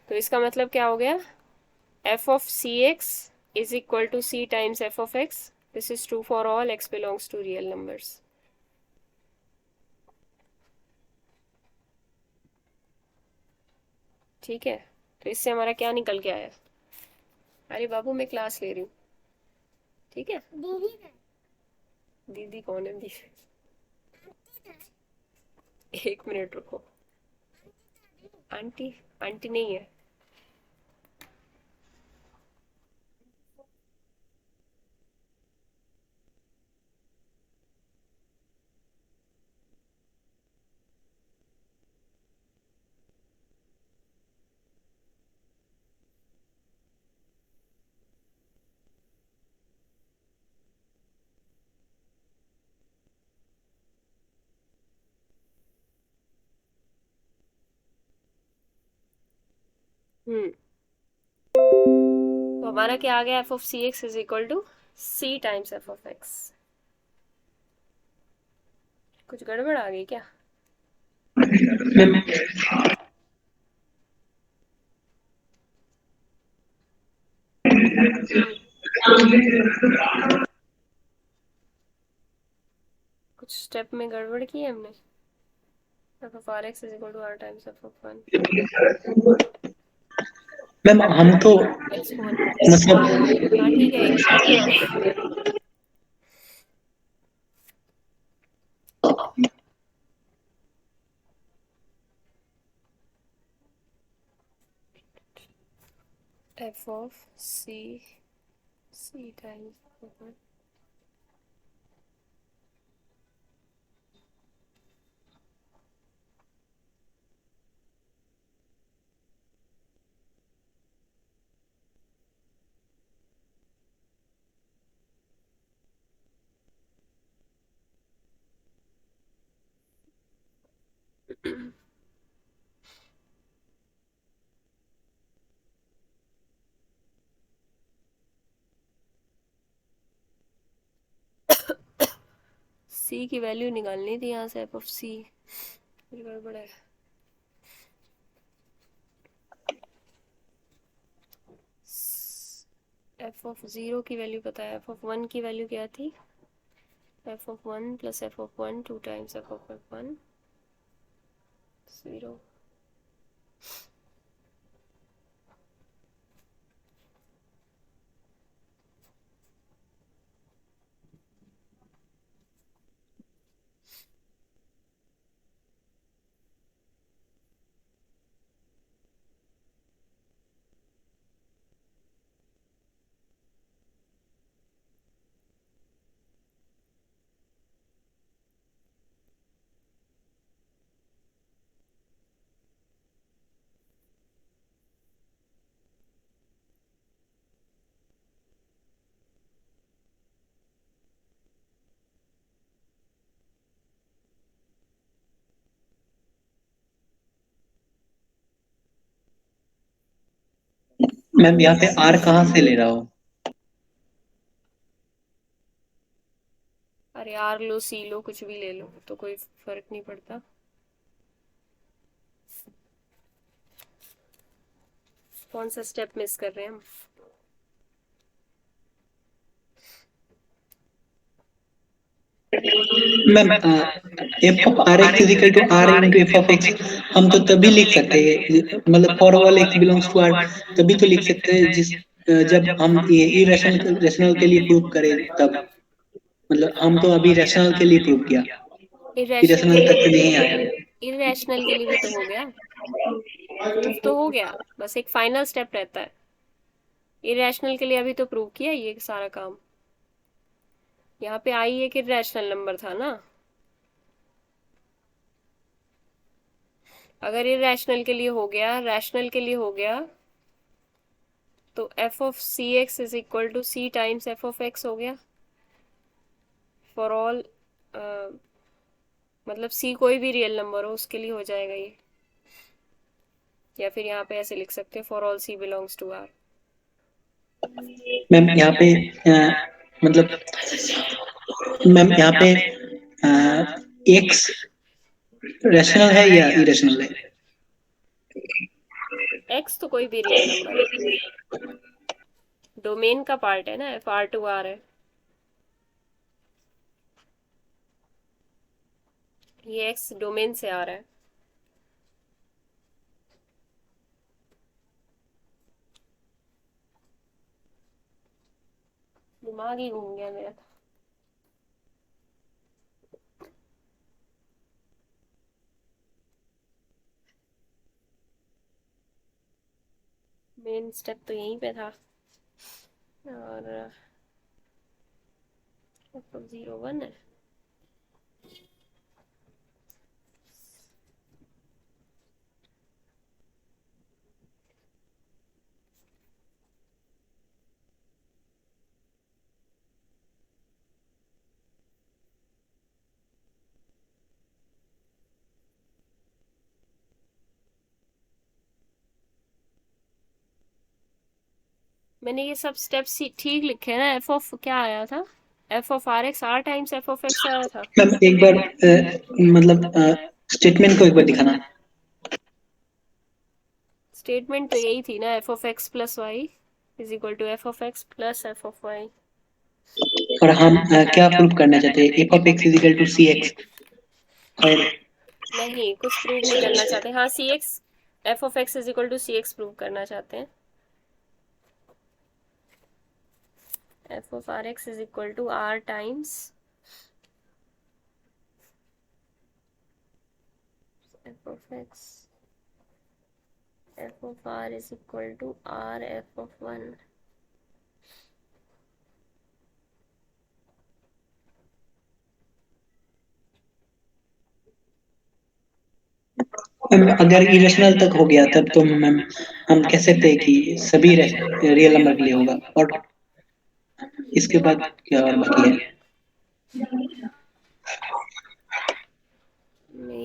तो इसका मतलब क्या हो गया? F of C x is equal to c times F of x. This is true for all x belongs to real numbers. ठीक है, तो इससे हमारा क्या निकल के आया? अरे बाबू, मैं क्लास ले रही हूँ। ठीक है, दीदी कौन है? दीदी, एक मिनट रुको। आंटी? आंटी नहीं है। तो हमारा क्या आ गया? F of C x is equal to c times F of x. कुछ गड़बड़ आ गई क्या? मैम कुछ स्टेप में गड़बड़ की है हमने। F of are x is equal to are times F of one ma'am हम तो एक्स वन। मतलब हाँ ठीक है, एक minute. F of C C times F of one. C की वैल्यू निकालनी थी यहाँ से, एफ ऑफ सी। गड़बड़ है। एफ ऑफ ज़ीरो की वैल्यू पता है, एफ ऑफ वन की वैल्यू क्या थी? F of one plus F of one two times F of one, zero. Ma'am यहाँ पे आर कहाँ से ले रहा हूँ? अरे आर लो, सी लो, कुछ भी ले लो, तो कोई फर्क नहीं पड़ता। कौन सा स्टेप मिस कर रहे हैं हम? Ma'am f of are x is equal to r into F of x हम तो तभी लिख सकते हैं, मतलब for all x belongs to r तभी तो लिख सकते हैं जब हम ये इरेशनल रेशनल के लिए प्रूव करें तब। मतलब हम तो अभी रैशनल के लिए प्रूव किया, इरेशनल इरेशनल तक नहीं आया। इरेशनल के लिए भी तो हो गया, प्रूफ तो हो गया, बस एक फाइनल स्टेप रहता है। इरेशनल के लिए अभी तो प्रूव किया ये सारा काम। यहाँ पे आई एक इरेशनल नंबर था ना। अगर इरेशनल के लिए हो गया, रैशनल के लिए हो गया, तो F of C x is equal to c times F of x हो गया फॉर ऑल। मतलब सी कोई भी रियल नंबर हो उसके लिए हो जाएगा ये। या फिर यहाँ पे ऐसे लिख सकते हैं, for all c belongs to r. Ma'am यहाँ पे मतलब मैम यहाँ पे एक्स रैशनल है या इरेशनल है? एक्स तो कोई भी रियल नंबर है, डोमेन का पार्ट है ना, एफ आर टू आर है। ये एक्स डोमेन से आ रहा है। दिमाग ही घूम गया मेरा। मेन स्टेप तो यहीं पे था। और एफ ऑफ 0 1 है। मैंने ये सब स्टेप्स ठीक लिखे हैं ना। एफ ऑफ क्या आया था? F of are x r times F of x आया था। मैम एक बार मतलब स्टेटमेंट को एक बार दिखाना। स्टेटमेंट तो यही थी ना, F of x plus Y is equal to F of x plus F of Y. और हम क्या प्रूव करना चाहते हैं? F of X is equal to C X. और नहीं, कुछ प्रूव नहीं करना चाहते। हाँ, C X, F of x is equal to C x prove करना चाहते हैं। F of are x is equal to are times F of X, F of are is equal to r f of 1। Ma'am अगर इरेशनल तक हो गया तब तो मैम हम कह सकते हैं कि सभी रियल नंबर के लिए होगा। और इसके बाद क्या और बाकी है?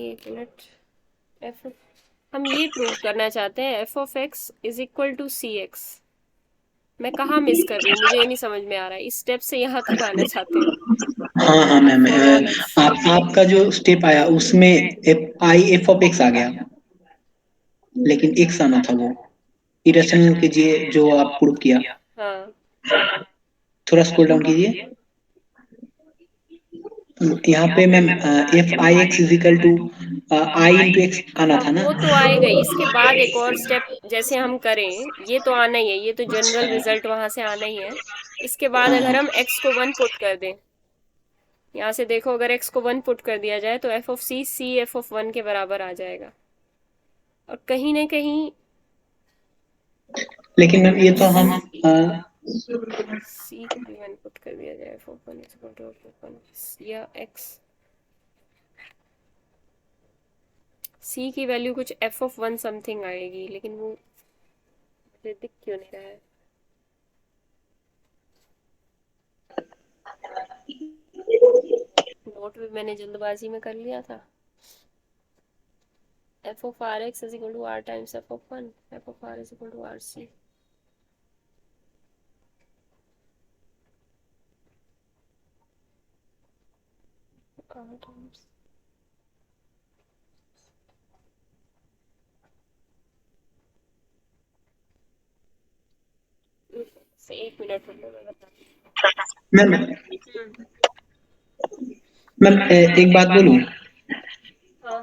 एक मिनट। एफ, हम ये प्रूव करना चाहते हैं F of x is equal to C x. मैं कहाँ मिस कर रही हूँ, मुझे ये नहीं समझ में आ रहा है। इस स्टेप से यहाँ तक आना चाहते हो। हाँ हाँ मैम फॉर ऑल एक्स। आपका जो स्टेप आया उसमें एफ ऑफ एक्स आ गया, लेकिन एक्स आना था वो इरेशनल कीजिए जो आप प्रूव किया। हाँ, थोड़ा स्क्रॉल डाउन कीजिए। यहाँ पे ma'am f i x is equal to i into x आना हाँ था ना। वो तो आएगा ही। इसके बाद एक और स्टेप जैसे हम करें, ये तो आना ही है, ये तो जनरल रिजल्ट वहां से आना ही है। इसके बाद हाँ अगर हाँ हम x को 1 पुट कर दें, यहाँ से देखो, अगर x को 1 पुट कर दिया जाए तो F of C c F of 1 के बराबर आ जाएगा। और कहीं ना कहीं लेकिन मैम ये तो हम सी को भी 1 पुट कर दिया जाए, f of 1 is equal to F of 1 या x, सी की वैल्यू कुछ एफ ऑफ 1 समथिंग आएगी, लेकिन वो मुझे दिख क्यों नहीं रहा है। नोट भी मैंने जल्दबाजी में कर लिया था। F of are x is equal to are times F of 1, f of are is equal to r c. से 1 मिनट रुको, मैं बताती मैम हूँ। मैम एक बात बोलूं, हाँ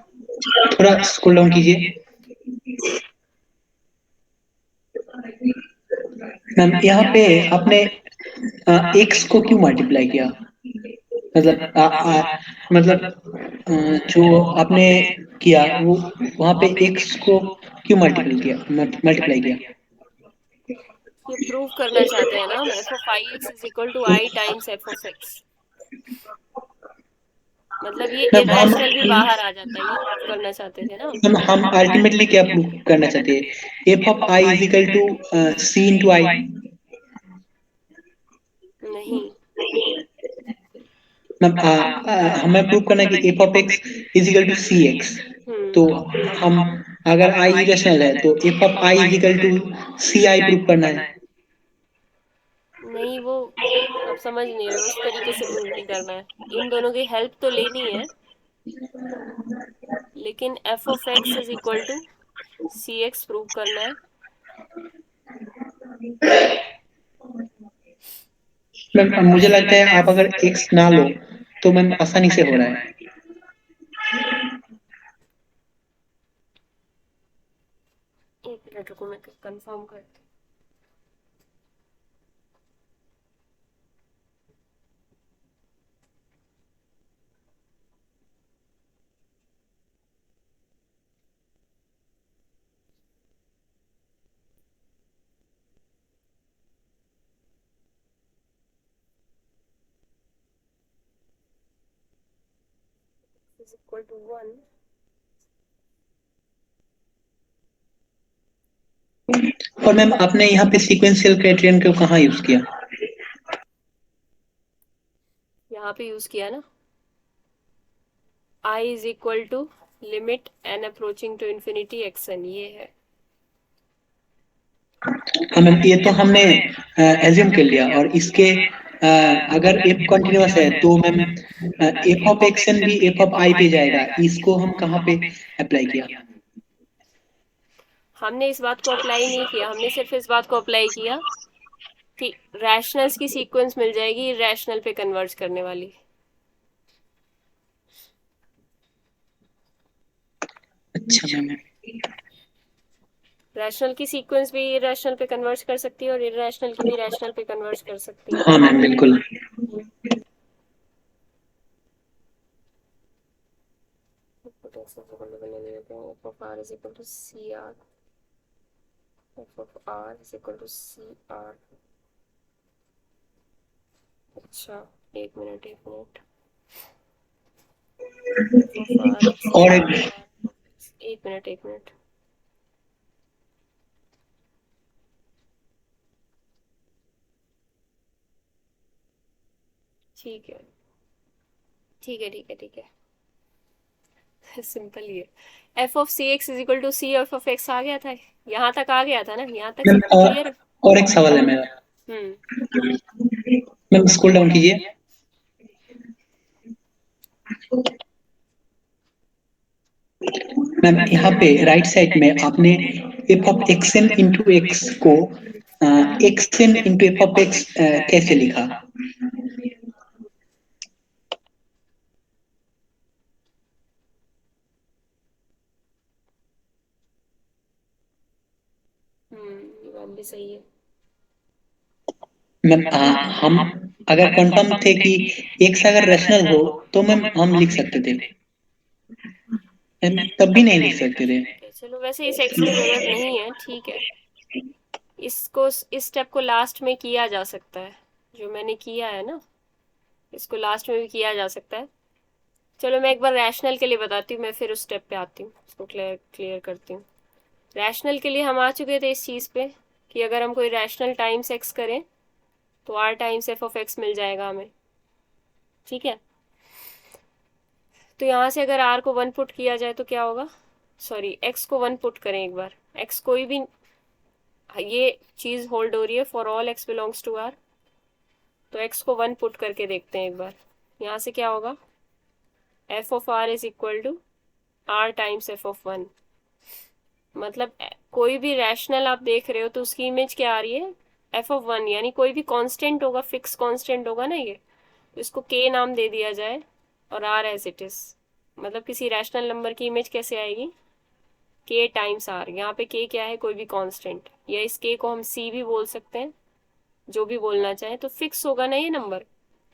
थोड़ा स्क्रॉल डाउन कीजिए। मैम यहाँ पे आपने एक्स को क्यों मल्टीप्लाई किया? मतलब मतलब जो आपने किया वो वहाँ पे एक्स को क्यों मल्टीप्लाई किया? ये प्रूव करना चाहते हैं ना हम, f of i x is equal to i times F of x. मतलब ये मैम हम इरेशनल भी बाहर आ जाता है, ये प्रूव करना चाहते थे ना हम। हम अल्टीमेटली क्या प्रूव करना चाहते हैं? F of I is equal to C into I. नहीं, मैम हमें प्रूव करना है कि F of x is equal to C X. तो हम अगर आई इरेशनल है तो F of I is equal to C I prove करना है। नहीं वो आप समझ नहीं रहे, उस तरीके से प्रूव नहीं करना है। इन दोनों की हेल्प तो लेनी है, लेकिन f of x is equal to C x prove करना है। मैम मुझे लगता है आप अगर एक्स ना लो तो मैम आसानी से हो रहा है। एक मिनट रुको, मैं कंफर्म करती हूँ। Is equal to 1। और मैम आपने यहाँ पे सीक्वेंशियल क्राइटेरियन को कहाँ यूज किया? यहाँ पे यूज किया ना, I is equal to limit N approaching to infinity x N, ये है। हाँ मैम ये तो हमने एज्यूम कर लिया, और इसके अगर एफ कंटिन्यूअस है तो ma'am f of x n भी एफ ऑफ आई पे जाएगा। इसको हम कहाँ पे अप्लाई किया? हमने इस बात को अप्लाई नहीं किया, हमने सिर्फ इस बात को अप्लाई किया कि रैशनल्स की सीक्वेंस मिल जाएगी इरेशनल पे कन्वर्ज करने वाली। अच्छा मैम। रैशनल की सीक्वेंस भी इरेशनल पे कन्वर्ज कर सकती है और इरेशनल की भी रैशनल पे कन्वर्ज कर सकती है। हाँ मैम बिल्कुल। f of r is equal to cr, f of r is equal to cr। अच्छा, एक मिनट और एक मिनट। ठीक है ठीक है ठीक है ठीक है, सिंपल ही है। F of C x is equal to C F of x आ गया था, यहाँ तक आ गया था ना, यहाँ तक मैम सब क्लियर है। और एक सवाल है मेरा। मैम स्क्रॉल डाउन कीजिए। मैम यहाँ पे राइट साइड में आपने F of x N into X को X N into F of x कैसे लिखा? ये बात भी सही है। मैम हम अगर कंफर्म थे कि एक्स अगर रैशनल हो तो मैम हम लिख सकते थे, मैम तब भी नहीं लिख सकते थे। चलो वैसे इस एक्स की जरूरत नहीं है, ठीक है। इसको इस स्टेप को लास्ट में किया जा सकता है, जो मैंने किया है ना, इसको लास्ट में भी किया जा सकता है। चलो मैं एक बार रैशनल के लिए बताती हूँ, मैं फिर उस स्टेप पे आती हूँ, उसको क्लियर करती हूँ। रैशनल के लिए हम आ चुके थे इस चीज़ पे कि अगर हम कोई रैशनल टाइम्स एक्स करें तो R times F of X मिल जाएगा हमें, ठीक है। तो यहाँ से अगर आर को 1 पुट किया जाए तो क्या होगा, सॉरी एक्स को 1 पुट करें एक बार, एक्स कोई भी, ये चीज़ होल्ड हो रही है for all x belongs to r. तो एक्स को 1 पुट करके देखते हैं एक बार, यहाँ से क्या होगा, f of are is equal to are times F of one. मतलब कोई भी रैशनल आप देख रहे हो तो उसकी इमेज क्या आ रही है, एफ ऑफ वन, यानी कोई भी कांस्टेंट होगा, फिक्स कांस्टेंट होगा ना ये, तो इसको के नाम दे दिया जाए और आर एज इट इज। मतलब किसी रैशनल नंबर की इमेज कैसे आएगी, के टाइम्स आर। यहाँ पे के क्या है, कोई भी कांस्टेंट, या इस के को हम सी भी बोल सकते हैं, जो भी बोलना चाहे। तो फिक्स होगा ना ये नंबर,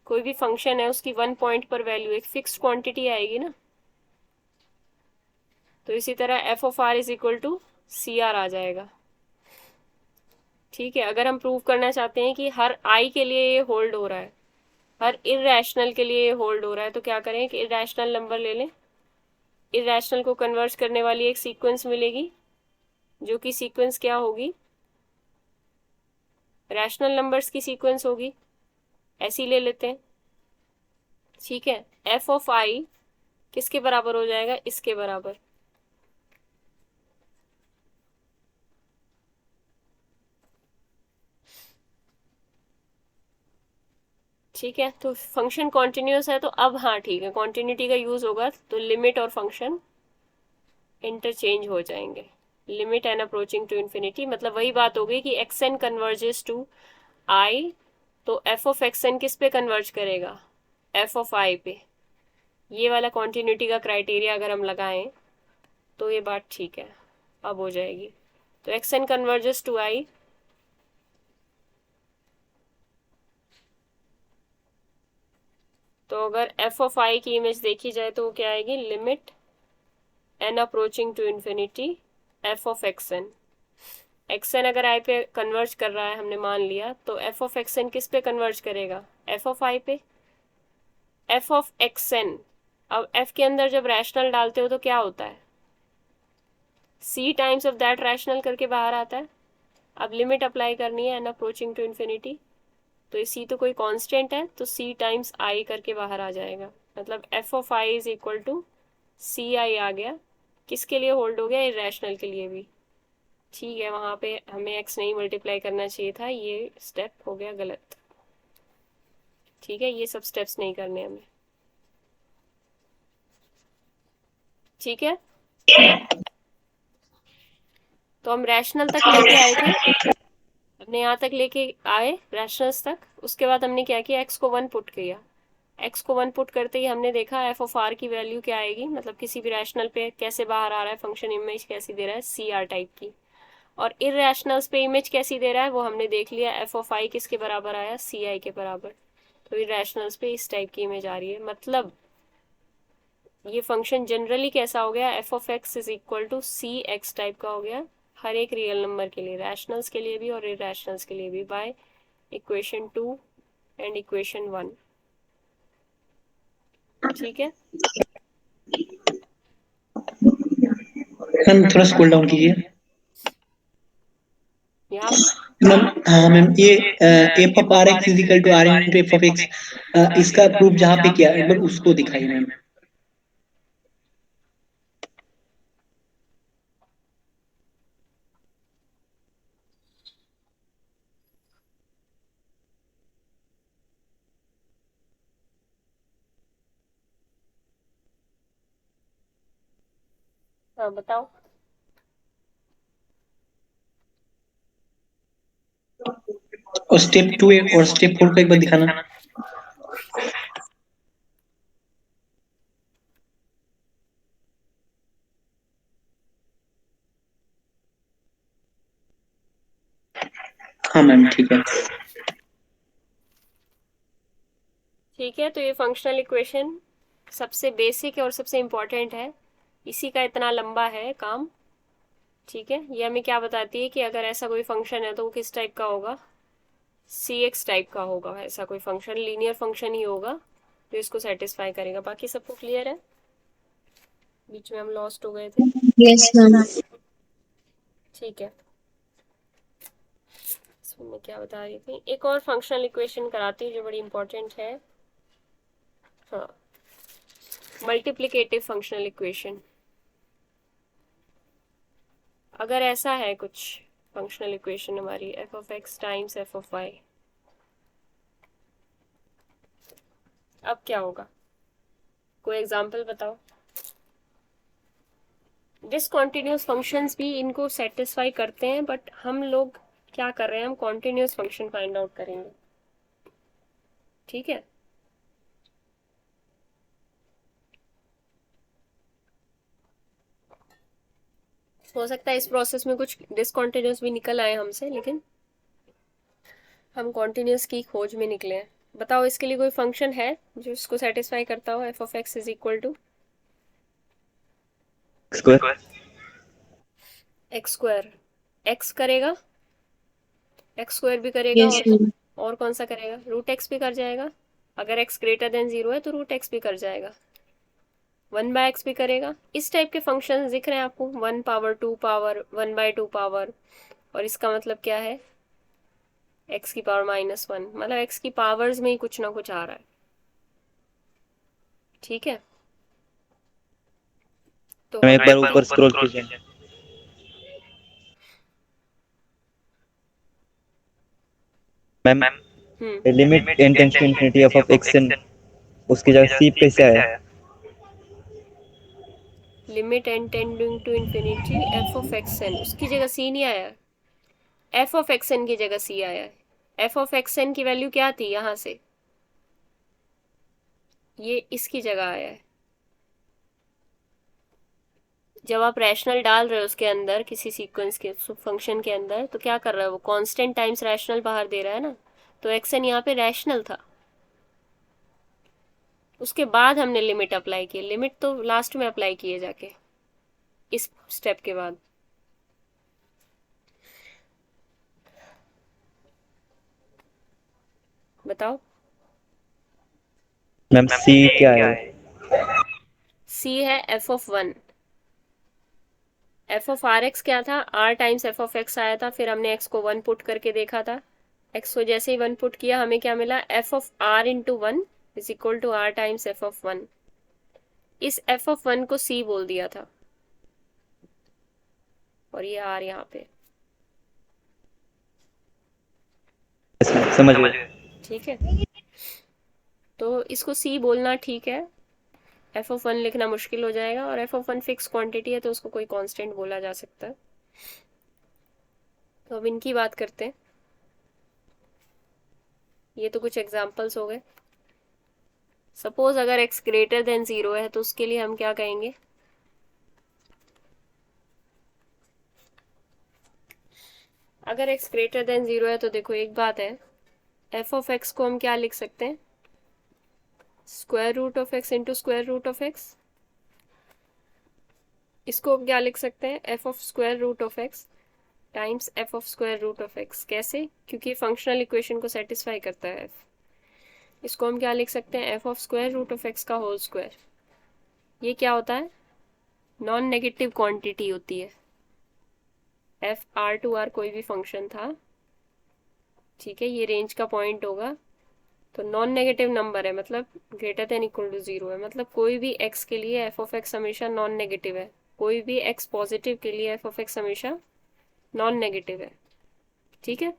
कोई भी फंक्शन है उसकी वन पॉइंट पर वैल्यू एक फिक्स क्वांटिटी आएगी ना। तो इसी तरह F of are is equal to C R आ जाएगा। ठीक है, अगर हम प्रूव करना चाहते हैं कि हर आई के लिए ये होल्ड हो रहा है, हर इरैशनल के लिए ये होल्ड हो रहा है, तो क्या करें कि इरैशनल नंबर ले लें, इरैशनल को कन्वर्ट करने वाली एक सीक्वेंस मिलेगी, जो कि सीक्वेंस क्या होगी, रैशनल नंबर्स की सीक्वेंस होगी, ऐसी ले लेते हैं। ठीक है, एफ ऑफ आई किसके बराबर हो जाएगा, इसके बराबर। ठीक है, तो फंक्शन कॉन्टिन्यूस है, तो अब हाँ ठीक है, कॉन्टिन्यूटी का यूज होगा तो लिमिट और फंक्शन इंटरचेंज हो जाएंगे। Limit N approaching to infinity, मतलब वही बात हो गई कि x n converges to i, तो एफ ऑफ एक्स एन किस पे कन्वर्ज करेगा, एफ ऑफ आई पे। ये वाला कॉन्टिन्यूटी का क्राइटेरिया अगर हम लगाएं तो ये बात ठीक है, अब हो जाएगी। तो x n converges to i, तो अगर एफ ऑफ आई की इमेज देखी जाए तो वो क्या आएगी, limit N approaching to infinity f of x n. X n अगर आई पे कन्वर्ज कर रहा है हमने मान लिया, तो एफ ऑफ एक्स एन किस पे कन्वर्ज करेगा, एफ ऑफ आई पे। एफ ऑफ एक्स एन, अब एफ के अंदर जब रैशनल डालते हो तो क्या होता है, सी टाइम्स ऑफ दैट रैशनल करके बाहर आता है। अब लिमिट अप्लाई करनी है एन अप्रोचिंग टू इन्फिनिटी, तो सी तो कोई कांस्टेंट है, तो सी टाइम्स आई करके बाहर आ जाएगा। मतलब F of I is equal to C I आ गया, किसके लिए होल्ड हो गया, इरैशनल के लिए भी। ठीक है, वहाँ पे हमें एक्स नहीं मल्टीप्लाई करना चाहिए था, ये स्टेप हो गया गलत। ठीक है, ये सब स्टेप्स नहीं करने हमें। ठीक है, तो हम रैशनल तक लेके आए थे, हमने यहाँ तक लेके आए रैशनल्स तक। उसके बाद हमने क्या किया, एक्स को वन पुट किया। एक्स को वन पुट करते ही हमने देखा एफ ऑफ आर की वैल्यू क्या आएगी, मतलब किसी भी रैशनल पे कैसे बाहर आ रहा है फंक्शन, इमेज कैसी दे रहा है, सी आर टाइप की। और इरैशनल्स पे इमेज कैसी दे रहा है वो हमने देख लिया, एफ ऑफ आई किसके बराबर आया, सी आई के बराबर। तो इरैशनल्स पे इस टाइप की इमेज आ रही है, मतलब ये फंक्शन जनरली कैसा हो गया, F of x is equal to C x type का हो गया, हर एक रियल नंबर के लिए, रैशनल्स के लिए भी और इरैशनल्स के लिए भी, बाय इक्वेशन 2 एंड इक्वेशन 1। ठीक है, मैम थोड़ा स्क्रॉल डाउन कीजिए यहाँ पे मैम। हाँ मैम, ये f of are x is equal to r into F of x, इसका प्रूफ जहाँ पे किया एक बार उसको दिखाइए मैम। हाँ बताओ। और स्टेप 2 और स्टेप 4 का एक बार दिखाना। हाँ मैम ठीक है। ठीक है, तो ये फंक्शनल इक्वेशन सबसे बेसिक है और सबसे इम्पोर्टेंट है, इसी का इतना लंबा है काम। ठीक है, ये हमें क्या बताती है कि अगर ऐसा कोई फंक्शन है तो वो किस टाइप का होगा, सी एक्स टाइप का होगा। ऐसा कोई फंक्शन लीनियर फंक्शन ही होगा जो इसको सेटिस्फाई करेगा। बाकी सबको क्लियर है, बीच में हम लॉस्ट हो गए थे। Yes ma'am. ठीक है, इसमें मैं क्या बता रही थी, एक और फंक्शनल इक्वेशन कराती हूँ जो बड़ी इंपॉर्टेंट है। हाँ, मल्टीप्लिकेटिव फंक्शनल इक्वेशन। अगर ऐसा है कुछ फंक्शनल इक्वेशन हमारी, f of x times F of y, अब क्या होगा, कोई एग्जांपल बताओ। डिसकंटिन्यूअस फंक्शंस भी इनको सेटिस्फाई करते हैं, बट हम लोग क्या कर रहे हैं, हम कॉन्टिन्यूअस फंक्शन फाइंड आउट करेंगे। ठीक है, हो सकता है इस प्रोसेस में कुछ डिसकंटिन्यूअस भी निकल आए हमसे, लेकिन हम कॉन्टिन्यूअस की खोज में निकले हैं। बताओ इसके लिए कोई फंक्शन है जो इसको सेटिस्फाई करता हो, f of x is equal to square x square. X करेगा, एक्स स्क्वायर भी करेगा, यस मैम। और कौन सा करेगा, रूट एक्स भी कर जाएगा। अगर एक्स ग्रेटर देन 0 है तो रूट एक्स भी कर जाएगा, 1/x भी करेगा। इस टाइप के फंक्शन दिख रहे हैं आपको, 1 पावर 2 पावर 1/2 पावर, और इसका मतलब क्या है, x की पावर -1, मतलब x की पावर्स में ही कुछ ना कुछ आ रहा है। ठीक है, तो मैम एक बार ऊपर स्क्रॉल कीजिए ma'am. Limit n tends to infinity f of x n, उसकी जगह सी कैसे आया? Limit n tending to infinity f of x n, उसकी जगह सी नहीं आया, एफ ऑफ एक्स एन की जगह सी आया है। एफ ऑफ एक्स एन की वैल्यू क्या थी, यहां से ये इसकी जगह आया है। जब आप रैशनल डाल रहे हो उसके अंदर, किसी सीक्वेंस के फंक्शन के अंदर, तो क्या कर रहा है वो, कांस्टेंट टाइम्स रैशनल बाहर दे रहा है ना, तो एक्स एन यहाँ पे रैशनल था। उसके बाद हमने लिमिट अप्लाई की, लिमिट तो लास्ट में अप्लाई किए जाके इस स्टेप के बाद। बताओ मैम सी क्या है? सी है F of 1। F of are x क्या था, r times F of x आया था, फिर हमने एक्स को 1 पुट करके देखा था। एक्स को जैसे ही 1 पुट किया हमें क्या मिला, f of r into 1 is equal to are times F of 1। इस एफ ऑफ 1 को सी बोल दिया था, और ये आर यहाँ पे। समझ गए। ठीक है, तो इसको सी बोलना ठीक है, एफ ऑफ 1 लिखना मुश्किल हो जाएगा, और एफ ऑफ 1 फिक्स क्वांटिटी है तो उसको कोई कांस्टेंट बोला जा सकता है। तो अब इनकी बात करते हैं। ये तो कुछ एग्जांपल्स हो गए। सपोज अगर x ग्रेटर देन 0 है तो उसके लिए हम क्या कहेंगे, अगर x ग्रेटर देन 0 है तो देखो एक बात है, एफ ऑफ एक्स को हम क्या लिख सकते हैं, square root of x into square root of x. इसको हम क्या लिख सकते हैं, F of square root of x times F of square root of x. कैसे, क्योंकि फंक्शनल इक्वेशन को सेटिस्फाई करता है f। इसको हम क्या लिख सकते हैं, F of square root of x का होल स्क्वायर। ये क्या होता है, नॉन नेगेटिव क्वांटिटी होती है। एफ आर टू आर कोई भी फंक्शन था, ठीक है, ये रेंज का पॉइंट होगा, तो नॉन नेगेटिव नंबर है, मतलब ग्रेटर देन इक्वल टू 0 है, मतलब कोई भी x के लिए एफ ऑफ एक्स हमेशा नॉन नेगेटिव है, कोई भी x पॉजिटिव के लिए एफ ऑफ एक्स हमेशा नॉन नेगेटिव है। ठीक है,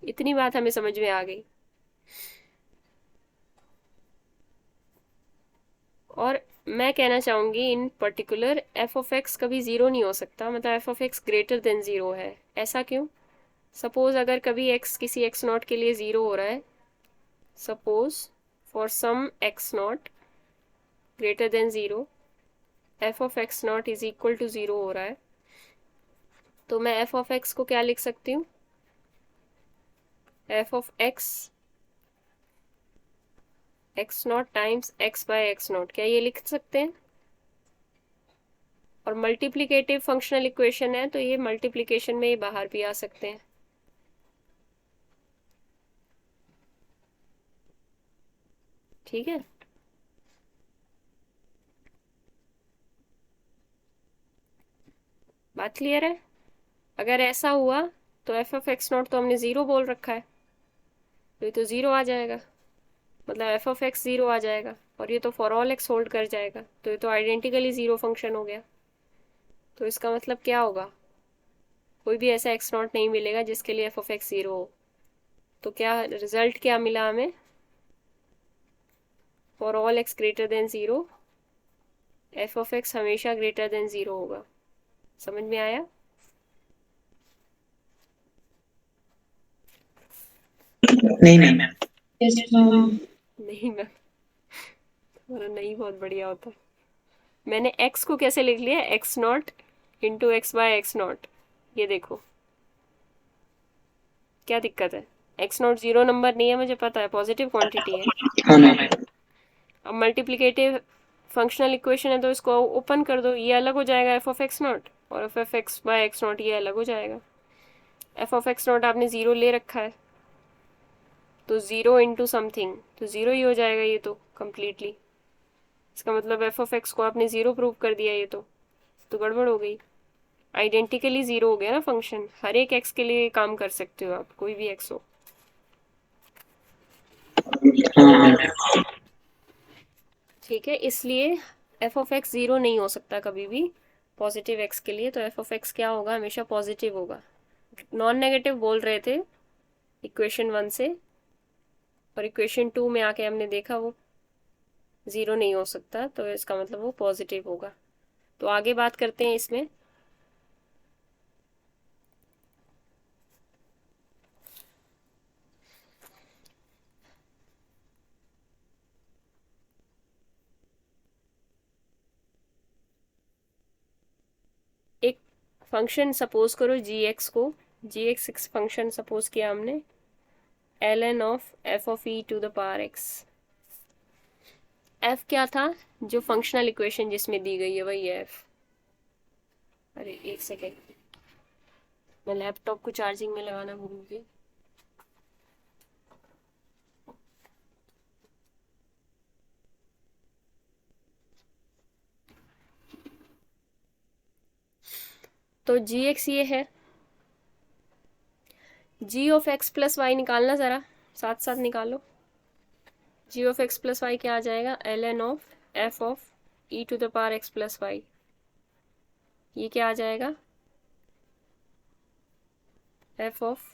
इतनी बात हमें समझ में आ गई। और मैं कहना चाहूंगी इन पर्टिकुलर एफ ऑफ एक्स कभी 0 नहीं हो सकता, मतलब F of x greater than 0 है। ऐसा क्यों, सपोज अगर कभी x किसी x नॉट के लिए 0 हो रहा है, suppose for some x not greater than 0 f of x not is equal to 0 हो रहा है, तो मैं एफ ऑफ एक्स को क्या लिख सकती हूँ, f of x x not times x by x not, क्या ये लिख सकते हैं। और मल्टीप्लिकेटिव फंक्शनल इक्वेशन है तो ये मल्टीप्लिकेशन में ही बाहर भी आ सकते हैं। ठीक है, बात क्लियर है। अगर ऐसा हुआ तो एफ ऑफ एक्स नॉट तो हमने 0 बोल रखा है, तो ये तो 0 आ जाएगा, मतलब एफ ऑफ एक्स 0 आ जाएगा, और ये तो फॉर ऑल एक्स होल्ड कर जाएगा, तो ये तो आइडेंटिकली 0 फंक्शन हो गया। तो इसका मतलब क्या होगा, कोई भी ऐसा एक्स नॉट नहीं मिलेगा जिसके लिए एफ ऑफ एक्स 0 हो। तो क्या रिजल्ट क्या मिला हमें, for all x greater than 0 f of x हमेशा ग्रेटर देन 0 होगा। समझ में आया? नहीं मैम। Yes ma'am. नहीं मैम, तुम्हारा नहीं बहुत बढ़िया होता। मैंने x को कैसे लिख लिया, x not into x by x not. ये देखो क्या दिक्कत है, x नॉट 0 नंबर नहीं है, मुझे पता है, पॉजिटिव क्वांटिटी है। हाँ मैम। अब मल्टीप्लिकेटिव फंक्शनल इक्वेशन है तो इसको ओपन कर दो, ये अलग हो जाएगा एफ ऑफ एक्स नॉट, और f of x by x not ये अलग हो जाएगा। एफ ऑफ एक्स नॉट आपने 0 ले रखा है तो 0 इंटू समथिंग तो 0 ही हो जाएगा ये तो कम्प्लीटली। इसका मतलब एफ ऑफ एक्स को आपने 0 प्रूव कर दिया, ये तो गड़बड़ हो गई। आइडेंटिकली 0 हो गया ना फंक्शन, हर एक एक्स के लिए काम कर सकते हो आप, कोई भी एक्स हो। हाँ मैम। ठीक है, इसलिए एफ ऑफ एक्स 0 नहीं हो सकता कभी भी पॉजिटिव एक्स के लिए, तो एफ ऑफ एक्स क्या होगा, हमेशा पॉजिटिव होगा। नॉन नेगेटिव बोल रहे थे इक्वेशन 1 से, और इक्वेशन 2 में आके हमने देखा वो 0 नहीं हो सकता, तो इसका मतलब वो पॉजिटिव होगा। तो आगे बात करते हैं इसमें। एक फंक्शन सपोज करो जी एक्स को, जी एक्स फंक्शन सपोज किया हमने ln of f of e to the power x. F क्या था, जो फंक्शनल इक्वेशन जिसमें दी गई है वही है एफ। अरे एक सेकेंड, मैं लैपटॉप को चार्जिंग में लगाना भूल गई। तो जी एक्स ये है, g of x plus y निकालना ज़रा, साथ साथ निकालो। G of x plus y क्या आ जाएगा, ln of f of e to the power x plus y. ये क्या आ जाएगा, एफ ऑफ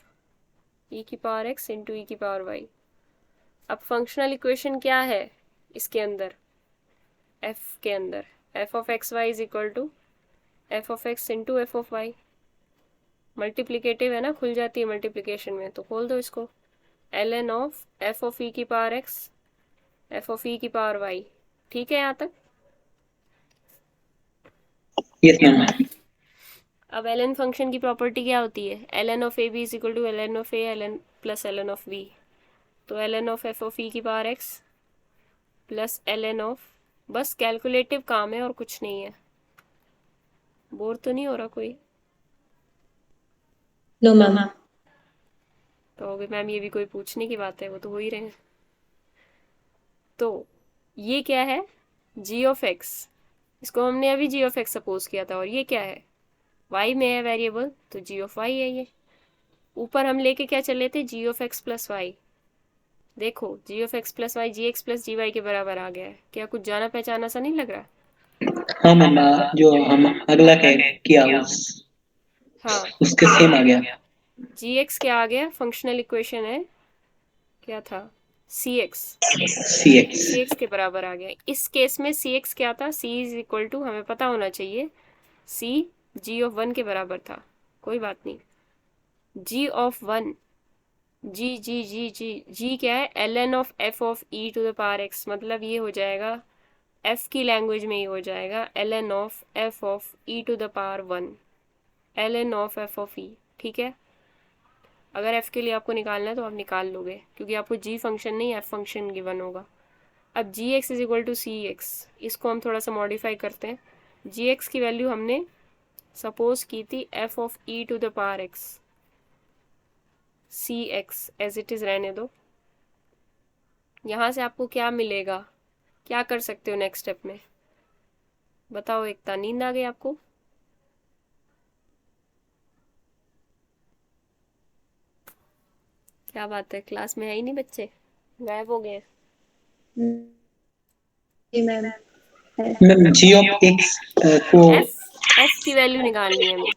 ई की पावर एक्स इंटू ई की पावर वाई। अब फंक्शनल इक्वेशन क्या है इसके अंदर, एफ के अंदर f of x y is equal to F of x into F of y. Multiplicative है ना, खुल जाती है मल्टीप्लिकेशन में, तो खोल दो इसको। ln of f of e की power x F of e की पावर वाई। ठीक है यहाँ तक? Yes ma'am. अब ln फंक्शन की प्रॉपर्टी क्या होती है, ln of a b is equal to ln of a ln plus ln of b. तो ln of f of e की power x plus ln of, बस कैलकुलेटिव काम है और कुछ नहीं है। बोर तो नहीं हो रहा कोई? No ma'am. तो अभी मैम ये भी कोई पूछने की बात है, वो तो हो ही रहे हैं। तो ये क्या है, जी ऑफ एक्स, इसको हमने अभी जी ऑफ एक्स सपोज किया था, और ये क्या है, वाई में है वेरिएबल, तो जी ऑफ वाई है ये। ऊपर हम लेके क्या चले थे, g of x plus y. देखो g of x plus y g x plus g y के बराबर आ गया है। क्या कुछ जाना पहचाना सा नहीं लग रहा? हाँ मैम, जो हम अगला किया हाँ, उसके सेम आ गया। जी एक्स क्या आ गया, फंक्शनल इक्वेशन है, क्या था, सी x, c x. C x के बराबर आ गया। इस केस में सी एक्स क्या था, सी इज इक्वल टू, हमें पता होना चाहिए, सी जी ऑफ 1 के बराबर था। कोई बात नहीं, जी ऑफ 1, जी जी जी जी जी क्या है, ln of f of e to the power x, मतलब ये हो जाएगा एफ की लैंग्वेज में ही हो जाएगा ln of f of e to the power 1 ln of f of e. ठीक है, अगर एफ के लिए आपको निकालना है तो आप निकाल लोगे, क्योंकि आपको जी फंक्शन नहीं एफ फंक्शन गिवन होगा। अब g x is equal to C x, इसको हम थोड़ा सा मॉडिफाई करते हैं। जी एक्स की वैल्यू हमने सपोज की थी f of e to the power x, c x as it is रहने दो। यहाँ से आपको क्या मिलेगा, क्या कर सकते हो नेक्स्ट स्टेप में, बताओ एकता, नींद आ गई आपको? क्या बात है, क्लास में है ही नहीं बच्चे, गायब हो गए? Ma'am. Ma'am g of x को एफ की वैल्यू निकालनी है हमें,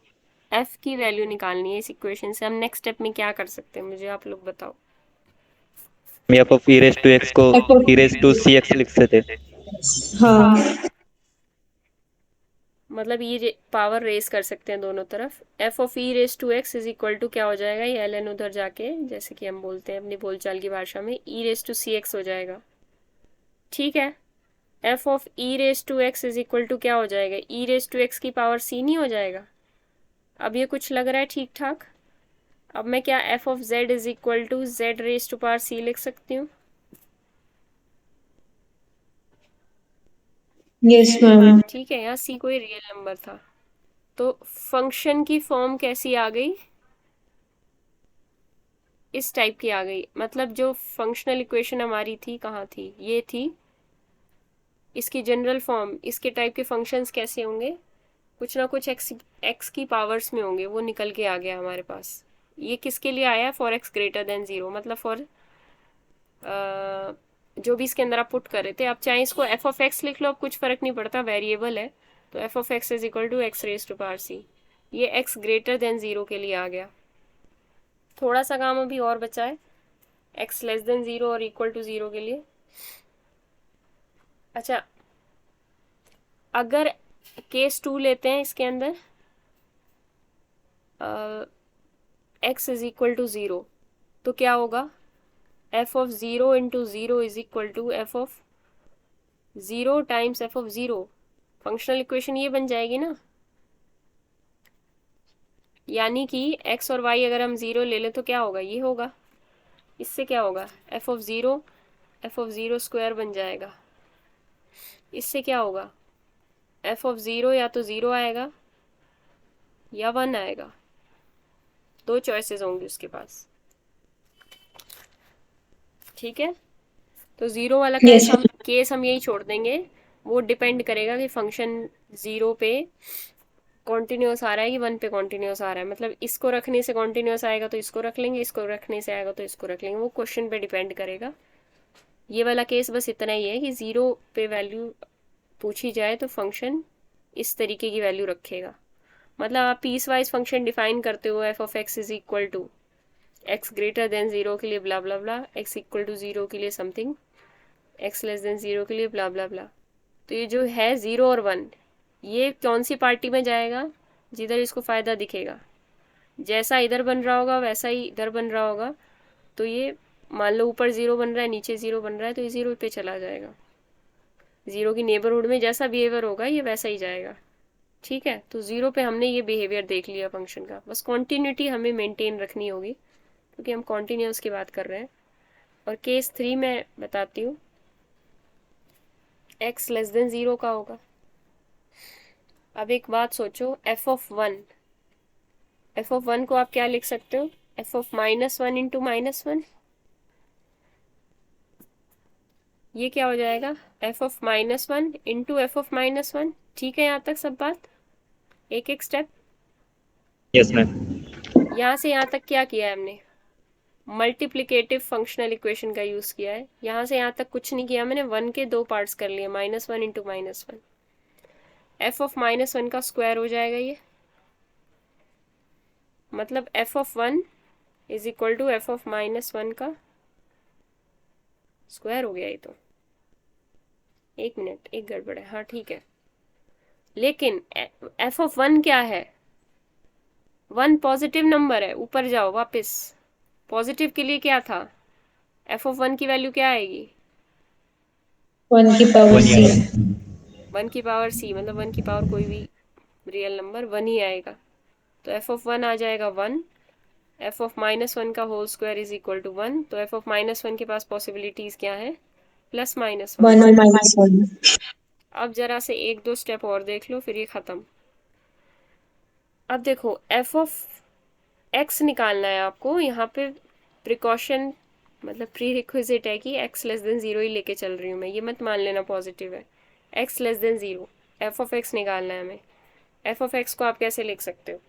एफ की वैल्यू निकालनी है इस इक्वेशन से। हम नेक्स्ट स्टेप में क्या कर सकते हैं, मुझे आप लोग बताओ। F of e raise to x को e raise to C x लिख सकते थे। हाँ मतलब ये पावर रेस कर सकते हैं दोनों तरफ। F of e raise to x is equal to क्या हो जाएगा, ये एल एन उधर जाके जैसे कि हम बोलते हैं अपनी बोलचाल की भाषा में, e raise to C x हो जाएगा। ठीक है, F of e raise to x is equal to क्या हो जाएगा, ई रेस टू एक्स की पावर सी नहीं हो जाएगा। अब ये कुछ लग रहा है ठीक ठाक। अब मैं क्या f of z is equal to z raise to power c लिख सकती हूँ। Yes ma'am. ठीक है, यहाँ सी कोई रियल नंबर था। तो फंक्शन की फॉर्म कैसी आ गई, इस टाइप की आ गई। मतलब जो फंक्शनल इक्वेशन हमारी थी कहाँ थी, ये थी। इसकी जनरल फॉर्म, इसके टाइप के फंक्शंस कैसे होंगे, कुछ ना कुछ एक्स की पावर्स में होंगे, वो निकल के आ गया हमारे पास। ये किसके लिए आया, for x greater than zero, मतलब फॉर जो भी इसके अंदर आप पुट कर रहे थे। आप चाहे इसको एफ ऑफ एक्स लिख लो, अब कुछ फ़र्क नहीं पड़ता, वेरिएबल है। तो F of x is equal to x raise to power c, ये एक्स ग्रेटर देन ज़ीरो के लिए आ गया। थोड़ा सा काम अभी और बचा है, एक्स लेस देन ज़ीरो और इक्वल टू ज़ीरो के लिए। अच्छा, अगर केस 2 लेते हैं इसके अंदर, x is equal to zero, तो क्या होगा, f of zero into zero is equal to F of zero times F of zero. Functional equation ये बन जाएगी ना। यानी कि एक्स और वाई अगर हम ज़ीरो ले लें तो क्या होगा, ये होगा। इससे क्या होगा, एफ ऑफ ज़ीरो स्क्वायर बन जाएगा। इससे क्या होगा, एफ ऑफ ज़ीरो या तो ज़ीरो आएगा या 1 आएगा, दो चॉइसेस होंगी उसके पास। ठीक है, तो ज़ीरो वाला Yes, केस हम यही छोड़ देंगे। वो डिपेंड करेगा कि फंक्शन ज़ीरो पे कॉन्टिन्यूस आ रहा है कि 1 पे कॉन्टिन्यूस आ रहा है। मतलब इसको रखने से कॉन्टिन्यूस आएगा तो इसको रख लेंगे, इसको रखने से आएगा तो इसको रख लेंगे, वो क्वेश्चन पे डिपेंड करेगा। ये वाला केस बस इतना ही है कि ज़ीरो पे वैल्यू पूछी जाए तो फंक्शन इस तरीके की वैल्यू रखेगा। मतलब आप पीस वाइज फंक्शन डिफाइन करते हो, f of x is equal to x greater than zero के लिए blah blah blah, x equal to zero के लिए something, x less than zero के लिए ब्ला ब्ला ब्ला। तो ये जो है ज़ीरो और 1, ये कौन सी पार्टी में जाएगा, जिधर इसको फ़ायदा दिखेगा। जैसा इधर बन रहा होगा वैसा ही इधर बन रहा होगा। तो ये मान लो ऊपर ज़ीरो बन रहा है, नीचे ज़ीरो बन रहा है, तो ये ज़ीरो पे चला जाएगा। ज़ीरो की नेबरहुड में जैसा बिहेवियर होगा ये वैसा ही जाएगा। ठीक है, तो ज़ीरो पे हमने ये बिहेवियर देख लिया फंक्शन का। बस कॉन्टीन्यूटी हमें मेंटेन रखनी होगी क्योंकि हम कॉन्टीन्यूस की बात कर रहे हैं। और केस 3 में बताती हूँ, एक्स लेस देन ज़ीरो का होगा। अब एक बात सोचो, एफ ऑफ वन को आप क्या लिख सकते हो, एफ ऑफ -1 इंटू -1। ये क्या हो जाएगा, f of -1 into F of -1। ठीक है, यहाँ तक सब बात, एक एक स्टेप। Yes ma'am. यहाँ से यहाँ तक क्या किया है हमने, मल्टीप्लिकेटिव फंक्शनल इक्वेशन का यूज़ किया है। यहाँ से यहाँ तक कुछ नहीं किया मैंने, 1 के 2 पार्ट्स कर लिए, -1 इंटू -1। एफ ऑफ -1 का स्क्वायर हो जाएगा ये, मतलब F of 1 is equal to F of -1 का स्क्वायर हो गया ये तो। एक मिनट, एक गड़बड़ है, हाँ ठीक है। लेकिन एफ ऑफ 1 क्या है, 1 पॉजिटिव नंबर है। ऊपर जाओ वापस, पॉजिटिव के लिए क्या था, एफ ऑफ 1 की वैल्यू क्या आएगी, 1 की पावर सी। 1 की पावर सी, मतलब 1 की पावर कोई भी रियल नंबर 1 ही आएगा। तो एफ ऑफ 1 आ जाएगा 1, एफ ऑफ -1 का whole square is equal to 1। तो एफ ऑफ -1 के पास पॉसिबिलिटीज़ क्या है, +-1। 1 और -1। अब जरा से एक दो स्टेप और देख लो फिर ये ख़त्म। अब देखो, एफ ऑफ एक्स निकालना है आपको। यहाँ पे प्रिकॉशन मतलब प्री रिक्विजिट है कि एक्स लेस देन ज़ीरो ही लेके चल रही हूँ मैं, ये मत मान लेना पॉजिटिव है। X less than zero, F of x निकालना है हमें। एफ ऑफ एक्स को आप कैसे लिख सकते हो,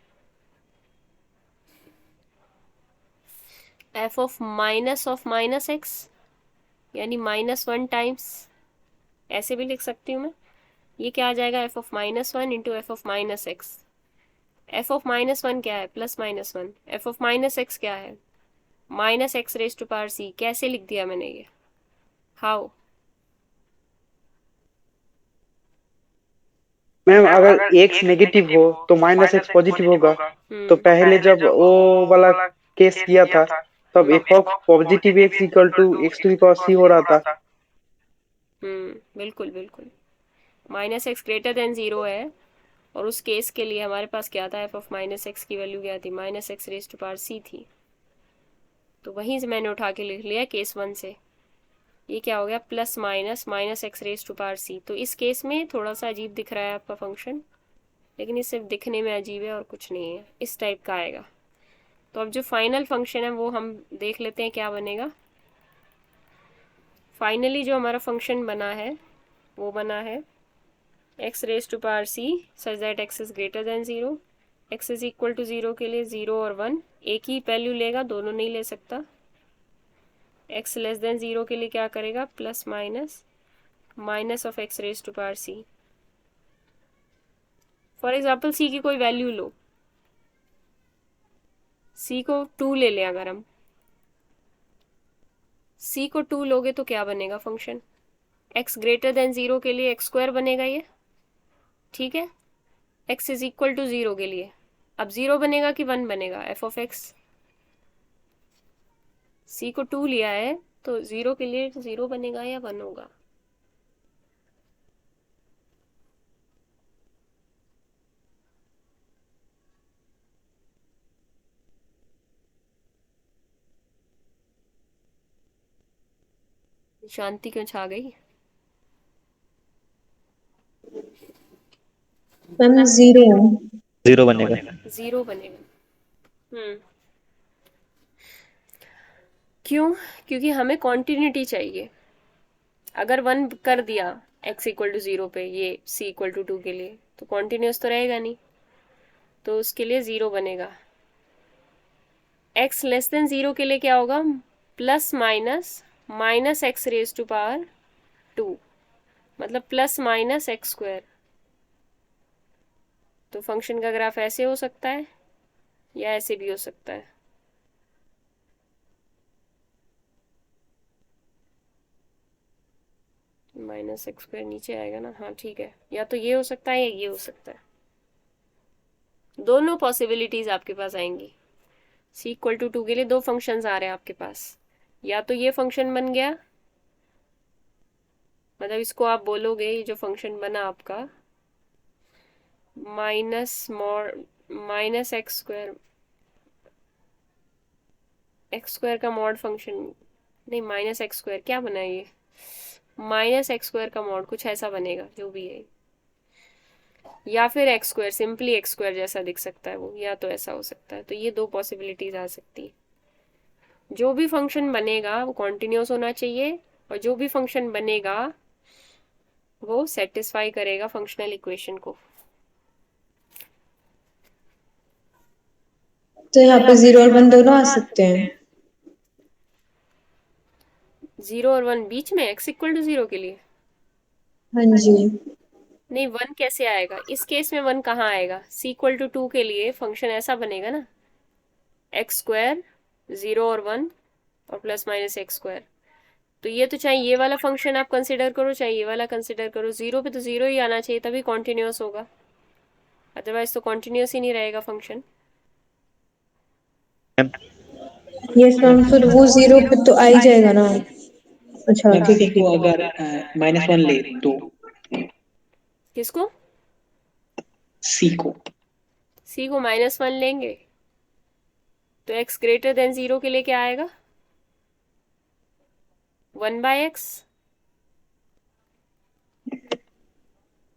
एफ ऑफ -x, यानी -1 टाइम्स, ऐसे भी लिख सकती हूँ मैं। ये क्या आ जाएगा, f of -1 into F of -x। F of -1 क्या है, +-1। एफ ऑफ -x क्या है, minus x raise to power c कैसे लिख दिया मैंने ये, हाउ? मैम अगर x नेगेटिव हो तो माइनस x पॉजिटिव होगा। तो पहले जब वो वाला केस किया था तब f of positive x equal to x to the power c हो रहा था। बिल्कुल बिल्कुल, minus x greater than zero है और उस केस के लिए हमारे पास क्या था, एफ ऑफ माइनस एक्स की वैल्यू क्या थी, minus x raise to power c थी। तो वहीं से मैंने उठा के लिख लिया केस 1 से। ये क्या हो गया, plus minus minus x raise to power c. तो इस केस में थोड़ा सा अजीब दिख रहा है आपका फंक्शन, लेकिन ये सिर्फ दिखने में अजीब है और कुछ नहीं है, इस टाइप का आएगा। तो अब जो फाइनल फंक्शन है वो हम देख लेते हैं क्या बनेगा। फाइनली जो हमारा फंक्शन बना है वो बना है x raise to power c such that x is greater than 0, x is equal to 0 के लिए 0 और 1 एक ही वैल्यू लेगा, दोनों नहीं ले सकता। x लेस देन 0 के लिए क्या करेगा, plus minus minus of x raise to power c। For example c की कोई वैल्यू लो, c को 2 ले लें, अगर हम c को 2 लोगे तो क्या बनेगा फंक्शन, x ग्रेटर देन 0 के लिए x² बनेगा ये, ठीक है। x इज इक्वल टू 0 के लिए अब 0 बनेगा कि 1 बनेगा, एफ ऑफ एक्स। c को 2 लिया है तो 0 के लिए 0 बनेगा या 1 होगा। शांति क्यों छा गई? मैम 0 बनेगा। 0 बनेगा। क्यों? क्योंकि हमें कॉन्टिन्यूटी चाहिए। अगर 1 कर दिया x इक्वल टू 0 पे ये c इक्वल टू 2 के लिए, तो कॉन्टिन्यूस तो रहेगा नहीं, तो उसके लिए 0 बनेगा। x लेस देन 0 के लिए क्या होगा, plus minus minus x raise to power 2, मतलब प्लस माइनस x²। तो फंक्शन का ग्राफ ऐसे हो सकता है या ऐसे भी हो सकता है। माइनस x² नीचे आएगा ना, हाँ ठीक है, या तो ये हो सकता है या ये हो सकता है, दोनों पॉसिबिलिटीज आपके पास आएंगी। c इक्वल टू 2 के लिए दो फंक्शंस आ रहे हैं आपके पास, या तो ये फंक्शन बन गया, मतलब इसको आप बोलोगे ये जो फंक्शन बना आपका माइनस x² का मॉड फंक्शन, नहीं माइनस x² क्या बना ये, माइनस x² का मॉड कुछ ऐसा बनेगा जो भी है, या फिर x² सिंपली x² जैसा दिख सकता है वो, या तो ऐसा हो सकता है। तो ये दो पॉसिबिलिटीज आ सकती है। जो भी फंक्शन बनेगा वो कॉन्टिन्यूस होना चाहिए, और जो भी फंक्शन बनेगा वो सेटिस्फाई करेगा फंक्शनल इक्वेशन को। तो यहाँ पे 0 और 1 दोनों आ सकते हैं। 0 और 1 बीच में x इक्वल टू 0 के लिए, हाँ जी। नहीं 1 कैसे आएगा इस केस में, 1 कहाँ आएगा, c इक्वल टू 2 के लिए फंक्शन ऐसा बनेगा ना, x², 0 और 1 और प्लस माइनस x²। तो ये तो चाहे ये वाला फंक्शन आप कंसिडर करो चाहे ये वाला कंसिडर करो, 0 पे तो 0 ही आना चाहिए तभी कॉन्टिन्यूस होगा, अदरवाइज तो कॉन्टिन्यूस ही नहीं रहेगा फंक्शन। यस मैम, फिर वो 0 पे तो आ ही जाएगा ना। अच्छा मैम ठीक c है को ठीक है। अगर -1 ले तो किसको? c को c को -1 लेंगे तो x ग्रेटर देन 0 के लिए क्या आएगा, 1/x।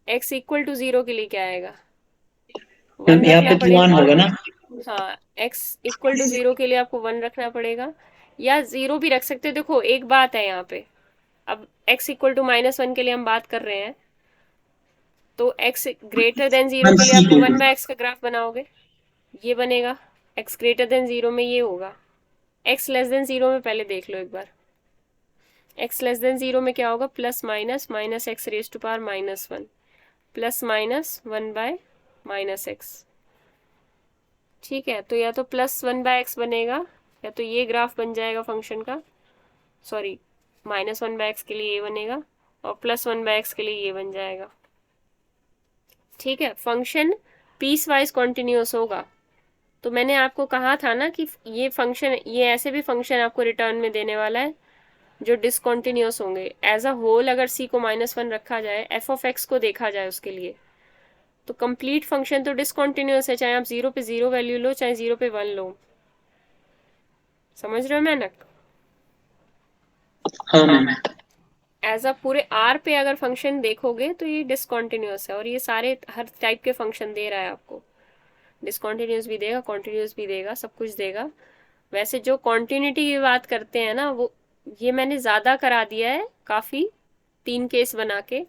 x इक्वल टू 0 के लिए क्या आएगा, मैम 1 यहाँ रखना पे तो 1 पड़ेगा। होगा ना। हाँ, x इक्वल टू 0 के लिए आपको 1 रखना पड़ेगा, या 0 भी रख सकते हो। देखो एक बात है यहाँ पे, अब x इक्वल टू -1 के लिए हम बात कर रहे हैं, तो x ग्रेटर देन 0 मैम के लिए c आपने को 1/x का ग्राफ बनाओगे, ये बनेगा। x ग्रेटर देन 0 में ये होगा, x लेस देन 0 में पहले देख लो एक बार, x लेस देन 0 में क्या होगा, plus minus minus x raise to power -1 plus minus 1/-x। ठीक है, तो या तो प्लस 1/x बनेगा या तो ये ग्राफ बन जाएगा फंक्शन का, सॉरी -1/x के लिए ये बनेगा और +1/x के लिए ये बन जाएगा। ठीक है, फंक्शन पीस वाइज कॉन्टिन्यूस होगा। तो मैंने आपको कहा था ना कि ये फंक्शन, ये ऐसे भी फंक्शन आपको रिटर्न में देने वाला है जो डिसकॉन्टिन्यूस होंगे। एज अ होल अगर c को -1 रखा जाए, f(x) को देखा जाए उसके लिए, तो कंप्लीट फंक्शन तो डिसकॉन्टिन्यूस है, चाहे आप 0 पे 0 वैल्यू लो, चाहे 0 पे 1 लो। समझ रहे हो मेहनत? हाँ मैम। एज अ पूरे आर पे अगर फंक्शन देखोगे तो ये डिसकॉन्टिन्यूस है, और ये सारे हर टाइप के फंक्शन दे रहा है आपको। डिसकॉन्टिन्यूस भी देगा, कॉन्टिन्यूस भी देगा, सब कुछ देगा। वैसे जो कॉन्टिन्यूटी की बात करते हैं ना, वो ये मैंने ज़्यादा करा दिया है काफ़ी, 3 केस बना के।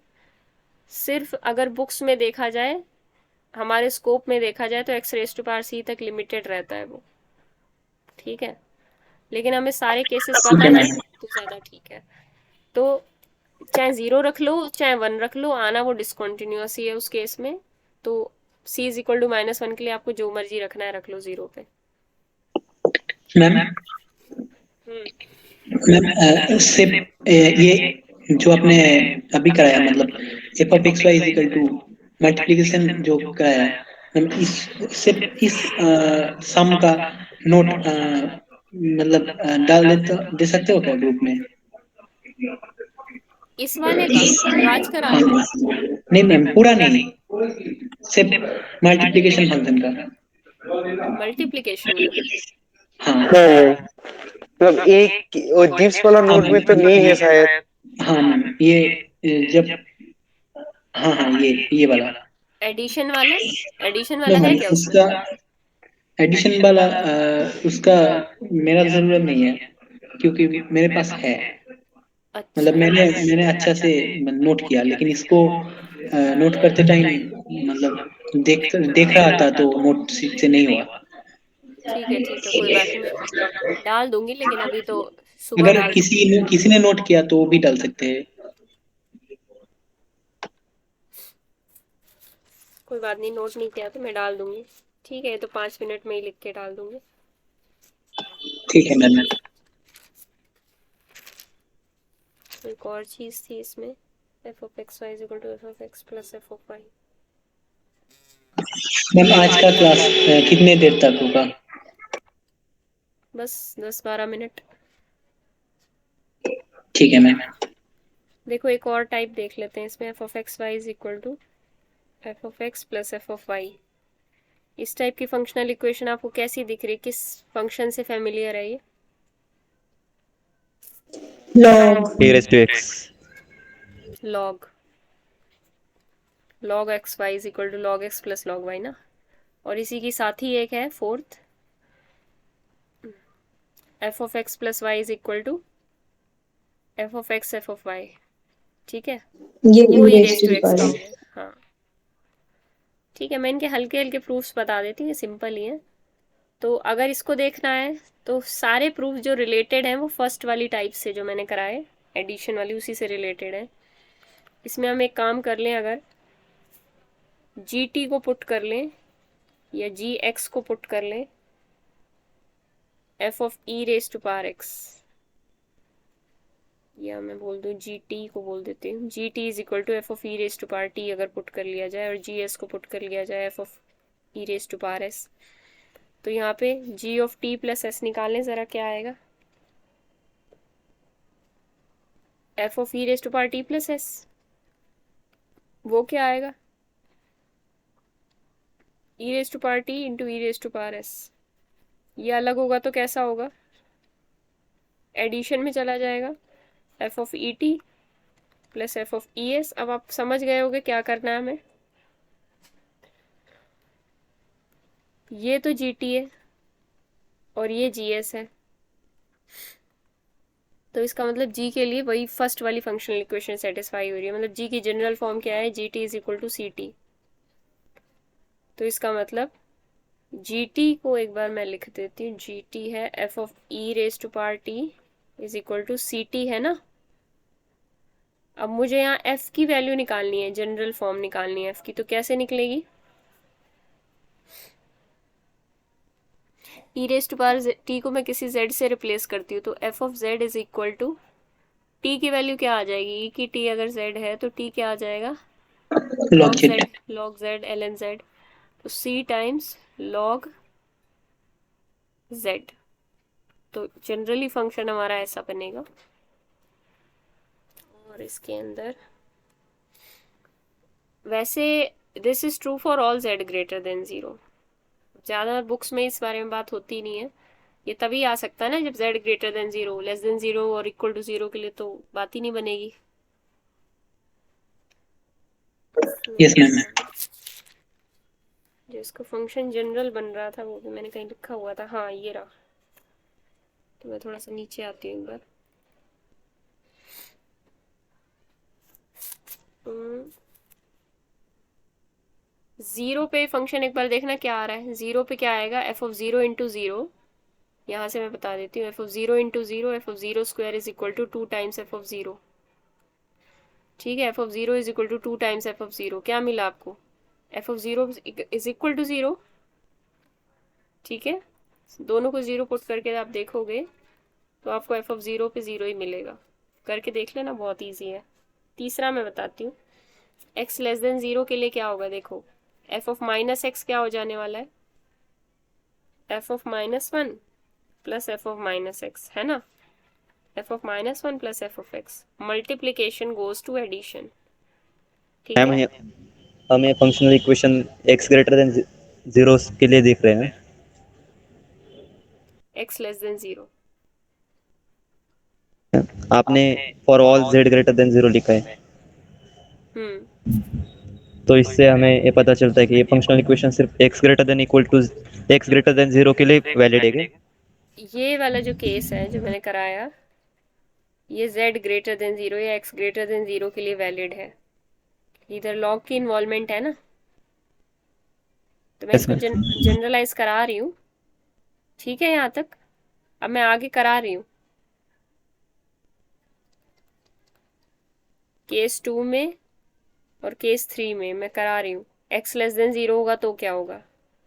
सिर्फ अगर बुक्स में देखा जाए, हमारे स्कोप में देखा जाए, तो x⁻c तक लिमिटेड रहता है वो। ठीक है, लेकिन हमें सारे केसेस ठीक पता है है मैम। तो ज़्यादा ठीक है। तो चाहे 0 रख लो चाहे 1 रख लो, आना वो डिसकॉन्टिन्यूस ही है उस केस में। तो c = -1 के लिए आपको जो मर्जी रखना है रख लो 0 पे। मैम मैम से ये जो आपने अभी कराया, मतलब f(x, y) = मल्टीप्लिकेशन जो कराया, मैम इससे इस सम का नोट मतलब दे सकते हो क्या ग्रुप में? इस वाले का जो आज करा हाँ, रहे हो, नहीं मैम पूरा नहीं, सिर्फ मल्टीप्लिकेशन फंक्शन का। मल्टीप्लिकेशन का। हाँ मतलब एक वो जिप्स वाला हाँ नोट में तो मैम। नहीं है शायद। हाँ मैम, ये जब हाँ हाँ ये वाला। एडिशन वाला, एडिशन नो वाला है मैम, क्या उसमें? उसका एडिशन वाला उसका मेरा जरूरत नहीं है, क्योंकि मेरे पास है। मतलब अच्छा, मैंने अच्छा से नोट किया, लेकिन इसको नोट करते टाइम मतलब देख रहा था तो नोट से नहीं हुआ। ठीक है, कोई बात नहीं, मैं डाल दूंगी, लेकिन अभी तो सुबह अगर डाल दूंगी। किसी ने नोट किया तो वो भी डाल सकते हैं। कोई बात नहीं, नोट नहीं किया तो मैं डाल दूंगी। ठीक है, ये तो 5 मिनट में ही लिख के डाल दूंगी। ठीक है मैम। एक और चीज़ थी इसमें, f(x, y) = f(x + f(y)। Ma'am आज का क्लास कितने देर तक होगा? बस 10-12 मिनट। ठीक है मैम। देखो एक और टाइप देख लेते हैं इसमें, f(x, y) = f(x + f(y)। इस टाइप की फंक्शनल इक्वेशन आपको कैसी दिख रही है? किस फंक्शन से फेमिलियर है ये? log e⁻x log, log x y = log x + log y ना। और इसी की साथ ही एक है fourth, f(x + y) = f(x f(y)। ठीक है, ये वो e raised to the e⁻x का power हो गया। हाँ ठीक है, मैं इनके हल्के हल्के प्रूफ्स बता देती हूँ, सिंपल ही है। तो अगर इसको देखना है तो सारे प्रूफ जो रिलेटेड हैं वो फर्स्ट वाली टाइप से जो मैंने कराए, एडिशन वाली, उसी से रिलेटेड है। इसमें हम एक काम कर लें, अगर gt को पुट कर लें या gx को पुट कर लें, f(e⁻x), या मैं बोल दूँ gt को बोल देती हूँ, gt = f(e⁻t) अगर पुट कर लिया जाए, और gs को पुट कर लिया जाए f(e⁻s), तो यहाँ पे g(t + s) निकालें ज़रा, क्या आएगा? f(e⁻t + s), वो क्या आएगा? e⁻t × e⁻s। ये अलग होगा तो कैसा होगा? एडिशन में चला जाएगा, f(et + f(es)। अब आप समझ गए होगे क्या करना है हमें। ये तो gt है और ये gs है, तो इसका मतलब g के लिए वही फर्स्ट वाली फंक्शनल इक्वेशन सेटिस्फाई हो रही है। मतलब g की जनरल फॉर्म क्या है? gt = ct। तो इसका मतलब gt को एक बार मैं लिख देती हूँ, gt है f(e⁻t = ct, है ना। अब मुझे यहाँ f की वैल्यू निकालनी है, जनरल फॉर्म निकालनी है f की, तो कैसे निकलेगी? ई रेस टू पावर टी को मैं किसी जेड से रिप्लेस करती हूँ तो F of z is equal to T की वैल्यू क्या आ जाएगी, ई की टी अगर जेड है तो टी क्या आ जाएगा, log z. Log z l n z, तो सी टाइम्स लॉग जेड। तो जनरली फंक्शन हमारा ऐसा बनेगा। और इसके अंदर वैसे this is true for all z greater than zero. ज़्यादा बुक्स में इस बारे में बात होती नहीं है, ये तभी आ सकता है ना जब z greater than zero, less than zero और इक्वल टू जीरो के लिए तो बात ही नहीं बनेगी। Yes ma'am. जो इसका फंक्शन जनरल बन रहा था वो भी मैंने कहीं लिखा हुआ था, हाँ ये रहा। तो मैं थोड़ा सा नीचे आती हूँ एक बार। जीरो पे फंक्शन एक बार देखना क्या आ रहा है। जीरो पे क्या आएगा, f of zero into zero, यहाँ से मैं बता देती हूँ, f of zero into zero, f of zero square is equal to two times F of zero. ठीक है, F of zero is equal to two times F of zero. क्या मिला आपको, f of zero is equal to zero. ठीक है, दोनों को जीरो पुट करके आप देखोगे तो आपको एफ ऑफ जीरो पे जीरो ही मिलेगा। करके देख लेना, बहुत ईजी है। तीसरा मैं बताती हूँ, एक्स लेस देन जीरो के लिए क्या होगा, देखो एफ ऑफ माइनस एक्स क्या हो जाने वाला है, F of minus one plus F of minus x, है ना। F of minus one plus F of x, multiplication goes to addition. ठीक मैम है, हम ये functional equation x greater than zero के लिए देख रहे हैं। X less than zero. आपने for all z greater than zero लिखा है, तो इससे हमें ये पता चलता है कि ये फंक्शनल इक्वेशन सिर्फ x greater than equal to x greater than zero के लिए वैलिड है क्या? ये वाला जो केस है जो मैंने कराया, ये z ग्रेटर देन जीरो या x ग्रेटर देन जीरो के लिए वैलिड है। इधर लॉग की इन्वॉल्वमेंट है ना, तो मैं Yes, इसको ma'am. जनरलाइज करा रही हूँ। ठीक है यहाँ तक, अब मैं आगे करा रही हूँ। केस टू में और केस थ्री में मैं करा रही हूँ। x लेस देन जीरो होगा तो क्या होगा,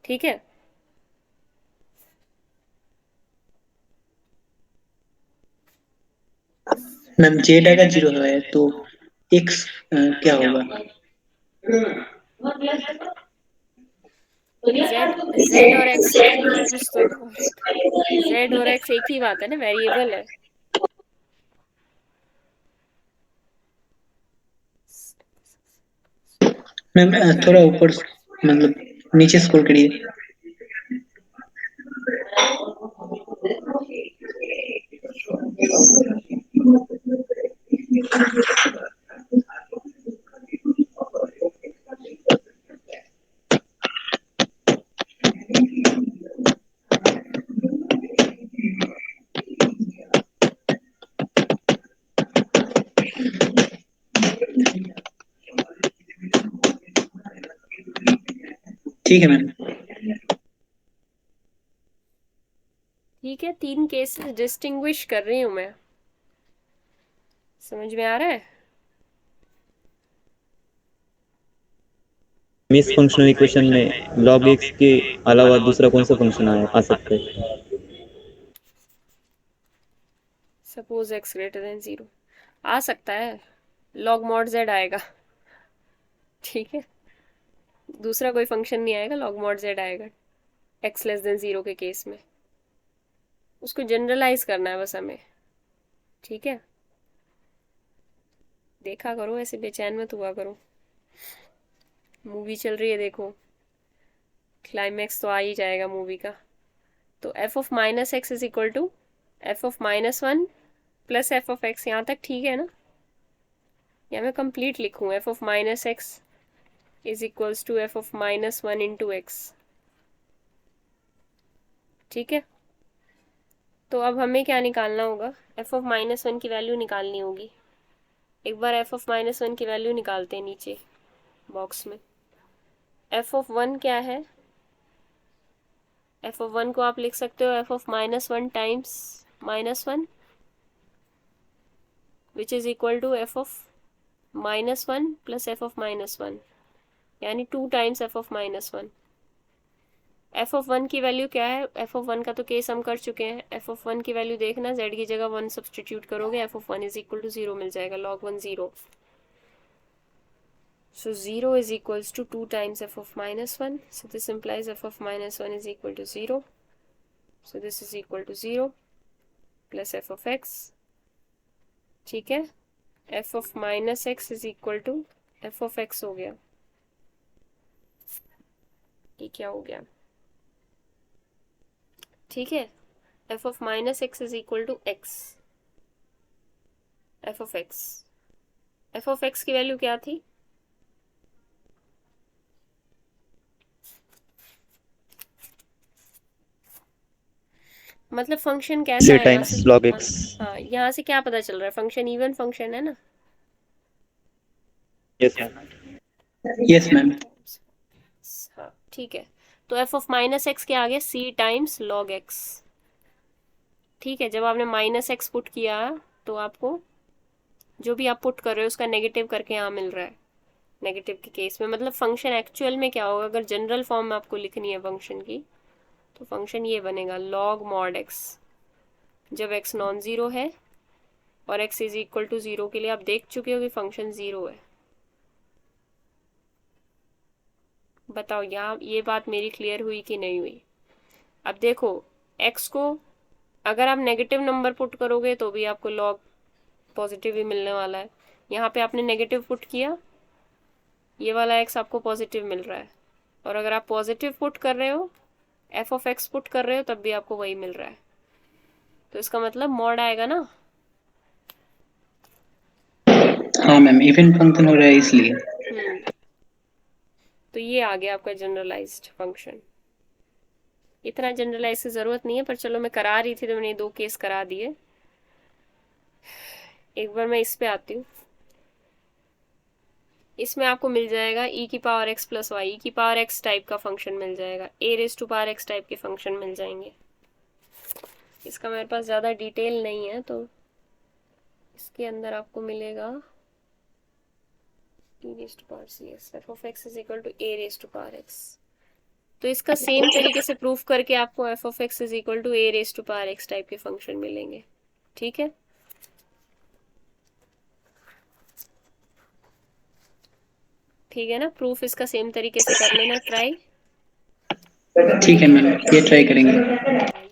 ठीक है। मैम जेड अगर जीरो है तो एक्स क्या होगा? z और x कुछ तो z और x एक ही बात है ना, वेरिएबल है। मैम थोड़ा ऊपर मतलब नीचे स्क्रॉल करिए। ठीक है मैम। ठीक है, तीन केसेस डिस्टिंग्विश कर रही हूँ मैं, समझ में आ रहा है। इस फंक्शनल इक्वेशन में log x के अलावा दूसरा कौन सा फंक्शन आ सकता है? Suppose x greater than zero आ सकता है, लॉग मॉड z आएगा। ठीक है, दूसरा कोई फंक्शन नहीं आएगा, लॉग मॉड z आएगा x लेस देन जीरो के केस में। उसको जनरलाइज करना है बस हमें। ठीक है, देखा करो, ऐसे बेचैन मत हुआ करो। मूवी चल रही है देखो, क्लाइमैक्स तो आ ही जाएगा मूवी का। तो F of minus x is equal to F of minus one plus F of x, यहाँ तक ठीक है ना। या मैं कंप्लीट लिखूँ, f of minus x is equals to F of minus one into x. ठीक है, तो अब हमें क्या निकालना होगा, एफ ऑफ माइनस वन की वैल्यू निकालनी होगी। एक बार एफ ऑफ माइनस वन की वैल्यू निकालते हैं नीचे बॉक्स में। एफ ऑफ वन क्या है, एफ ऑफ वन को आप लिख सकते हो f of minus one times minus one, which is equal to F of minus one plus F of minus one, यानी two times F of minus one. f(1) की वैल्यू क्या है? f(1) का तो केस हम कर चुके हैं। f(1) की वैल्यू देखना, z की जगह 1 सब्सटीट्यूट करोगे, f(1) इज इक्वल टू 0 मिल जाएगा, log 1 0। So 0 is equals to 2 times f of minus 1. So this implies f of minus 1 is equal to 0. So this is equal to 0 plus f of x. ठीक है, f of minus x is equal to f of x हो गया। ये क्या हो गया? ठीक है, f of minus x is equal to x, f of x। f of x की वैल्यू क्या थी? मतलब फंक्शन कैसा C है यहाँ times से? log x. हाँ, यहाँ से क्या पता चल रहा है? फंक्शन इवन फंक्शन है ना? Yes, ma'am. Yes, ma'am. हाँ, ठीक है। तो f of माइनस एक्स क्या आ गया? c times log x। ठीक है, जब आपने माइनस एक्स पुट किया तो आपको जो भी आप पुट कर रहे हो उसका नेगेटिव करके यहाँ मिल रहा है। नेगेटिव के केस में मतलब फंक्शन एक्चुअल में क्या होगा? अगर जनरल फॉर्म में आपको लिखनी है फंक्शन की, तो फंक्शन ये बनेगा log mod x। जब x नॉन ज़ीरो है और x इज इक्वल टू 0 के लिए आप देख चुके हो कि फंक्शन 0 है। बताओ यहाँ ये बात मेरी क्लियर हुई कि नहीं हुई? अब देखो, x को अगर आप नेगेटिव नंबर पुट करोगे तो भी आपको log पॉजिटिव ही मिलने वाला है। यहाँ पे आपने नेगेटिव पुट किया, ये वाला x आपको पॉजिटिव मिल रहा है। और अगर आप पॉजिटिव पुट कर रहे हो, f of x पुट कर रहे हो, तब भी आपको वही मिल रहा है। तो इसका मतलब मॉड आएगा ना? हाँ मैम, इवन फंक्शन हो रहा है इसलिए। तो ये आ गया आपका जनरलाइज्ड फंक्शन। इतना जनरलाइज की जरूरत नहीं है, पर चलो मैं करा रही थी तो मैंने 2 केस करा दिए। एक बार मैं इस पे आती हूँ। इसमें आपको मिल जाएगा e की power x plus y, e की पावर x टाइप का फंक्शन मिल जाएगा, a raise to power x type के फंक्शन मिल जाएंगे। इसका मेरे पास ज़्यादा डिटेल नहीं है, तो इसके अंदर आपको मिलेगा e raise to power cs, f of x is equal to a raise to power x। तो इसका सेम तरीके से प्रूफ करके आपको f of x is equal to a raise to power x type के फंक्शन मिलेंगे। ठीक है, ठीक है ना? प्रूफ इसका सेम तरीके से कर लेना ट्राई। ठीक है मैम, ये ट्राई करेंगे।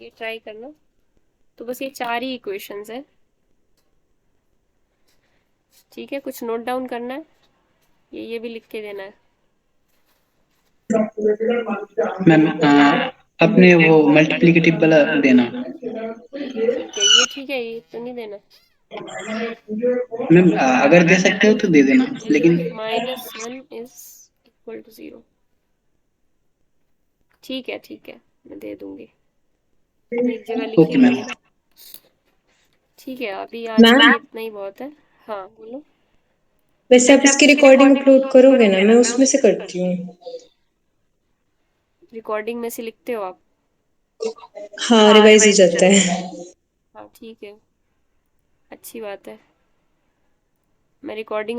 ये ट्राई करना। तो बस ये 4 ही इक्वेशंस है। ठीक है, कुछ नोट डाउन करना है, ये भी लिख के देना है। मैम अपने वो मल्टीप्लिकेटिव वाला देना। ठीक है, ये ठीक है, ये तो नहीं देना। मैम अगर दे सकते हो तो दे देना, लेकिन -1 इज इक्वल टू 0। ठीक है, ठीक है, मैं दे दूंगी, एक जगह लिख ओके ही मैम। लूंगी। ठीक है, अभी आज के लिए इतना ही बहुत है। हाँ बोलो। वैसे आप इसकी रिकॉर्डिंग अपलोड करोगे ना? मैं उसमें से करती हूँ। रिकॉर्डिंग में से लिखते हो आप? हाँ, रिवाइज हो जाता है। हाँ ठीक है, अच्छी बात है। मैं रिकॉर्डिंग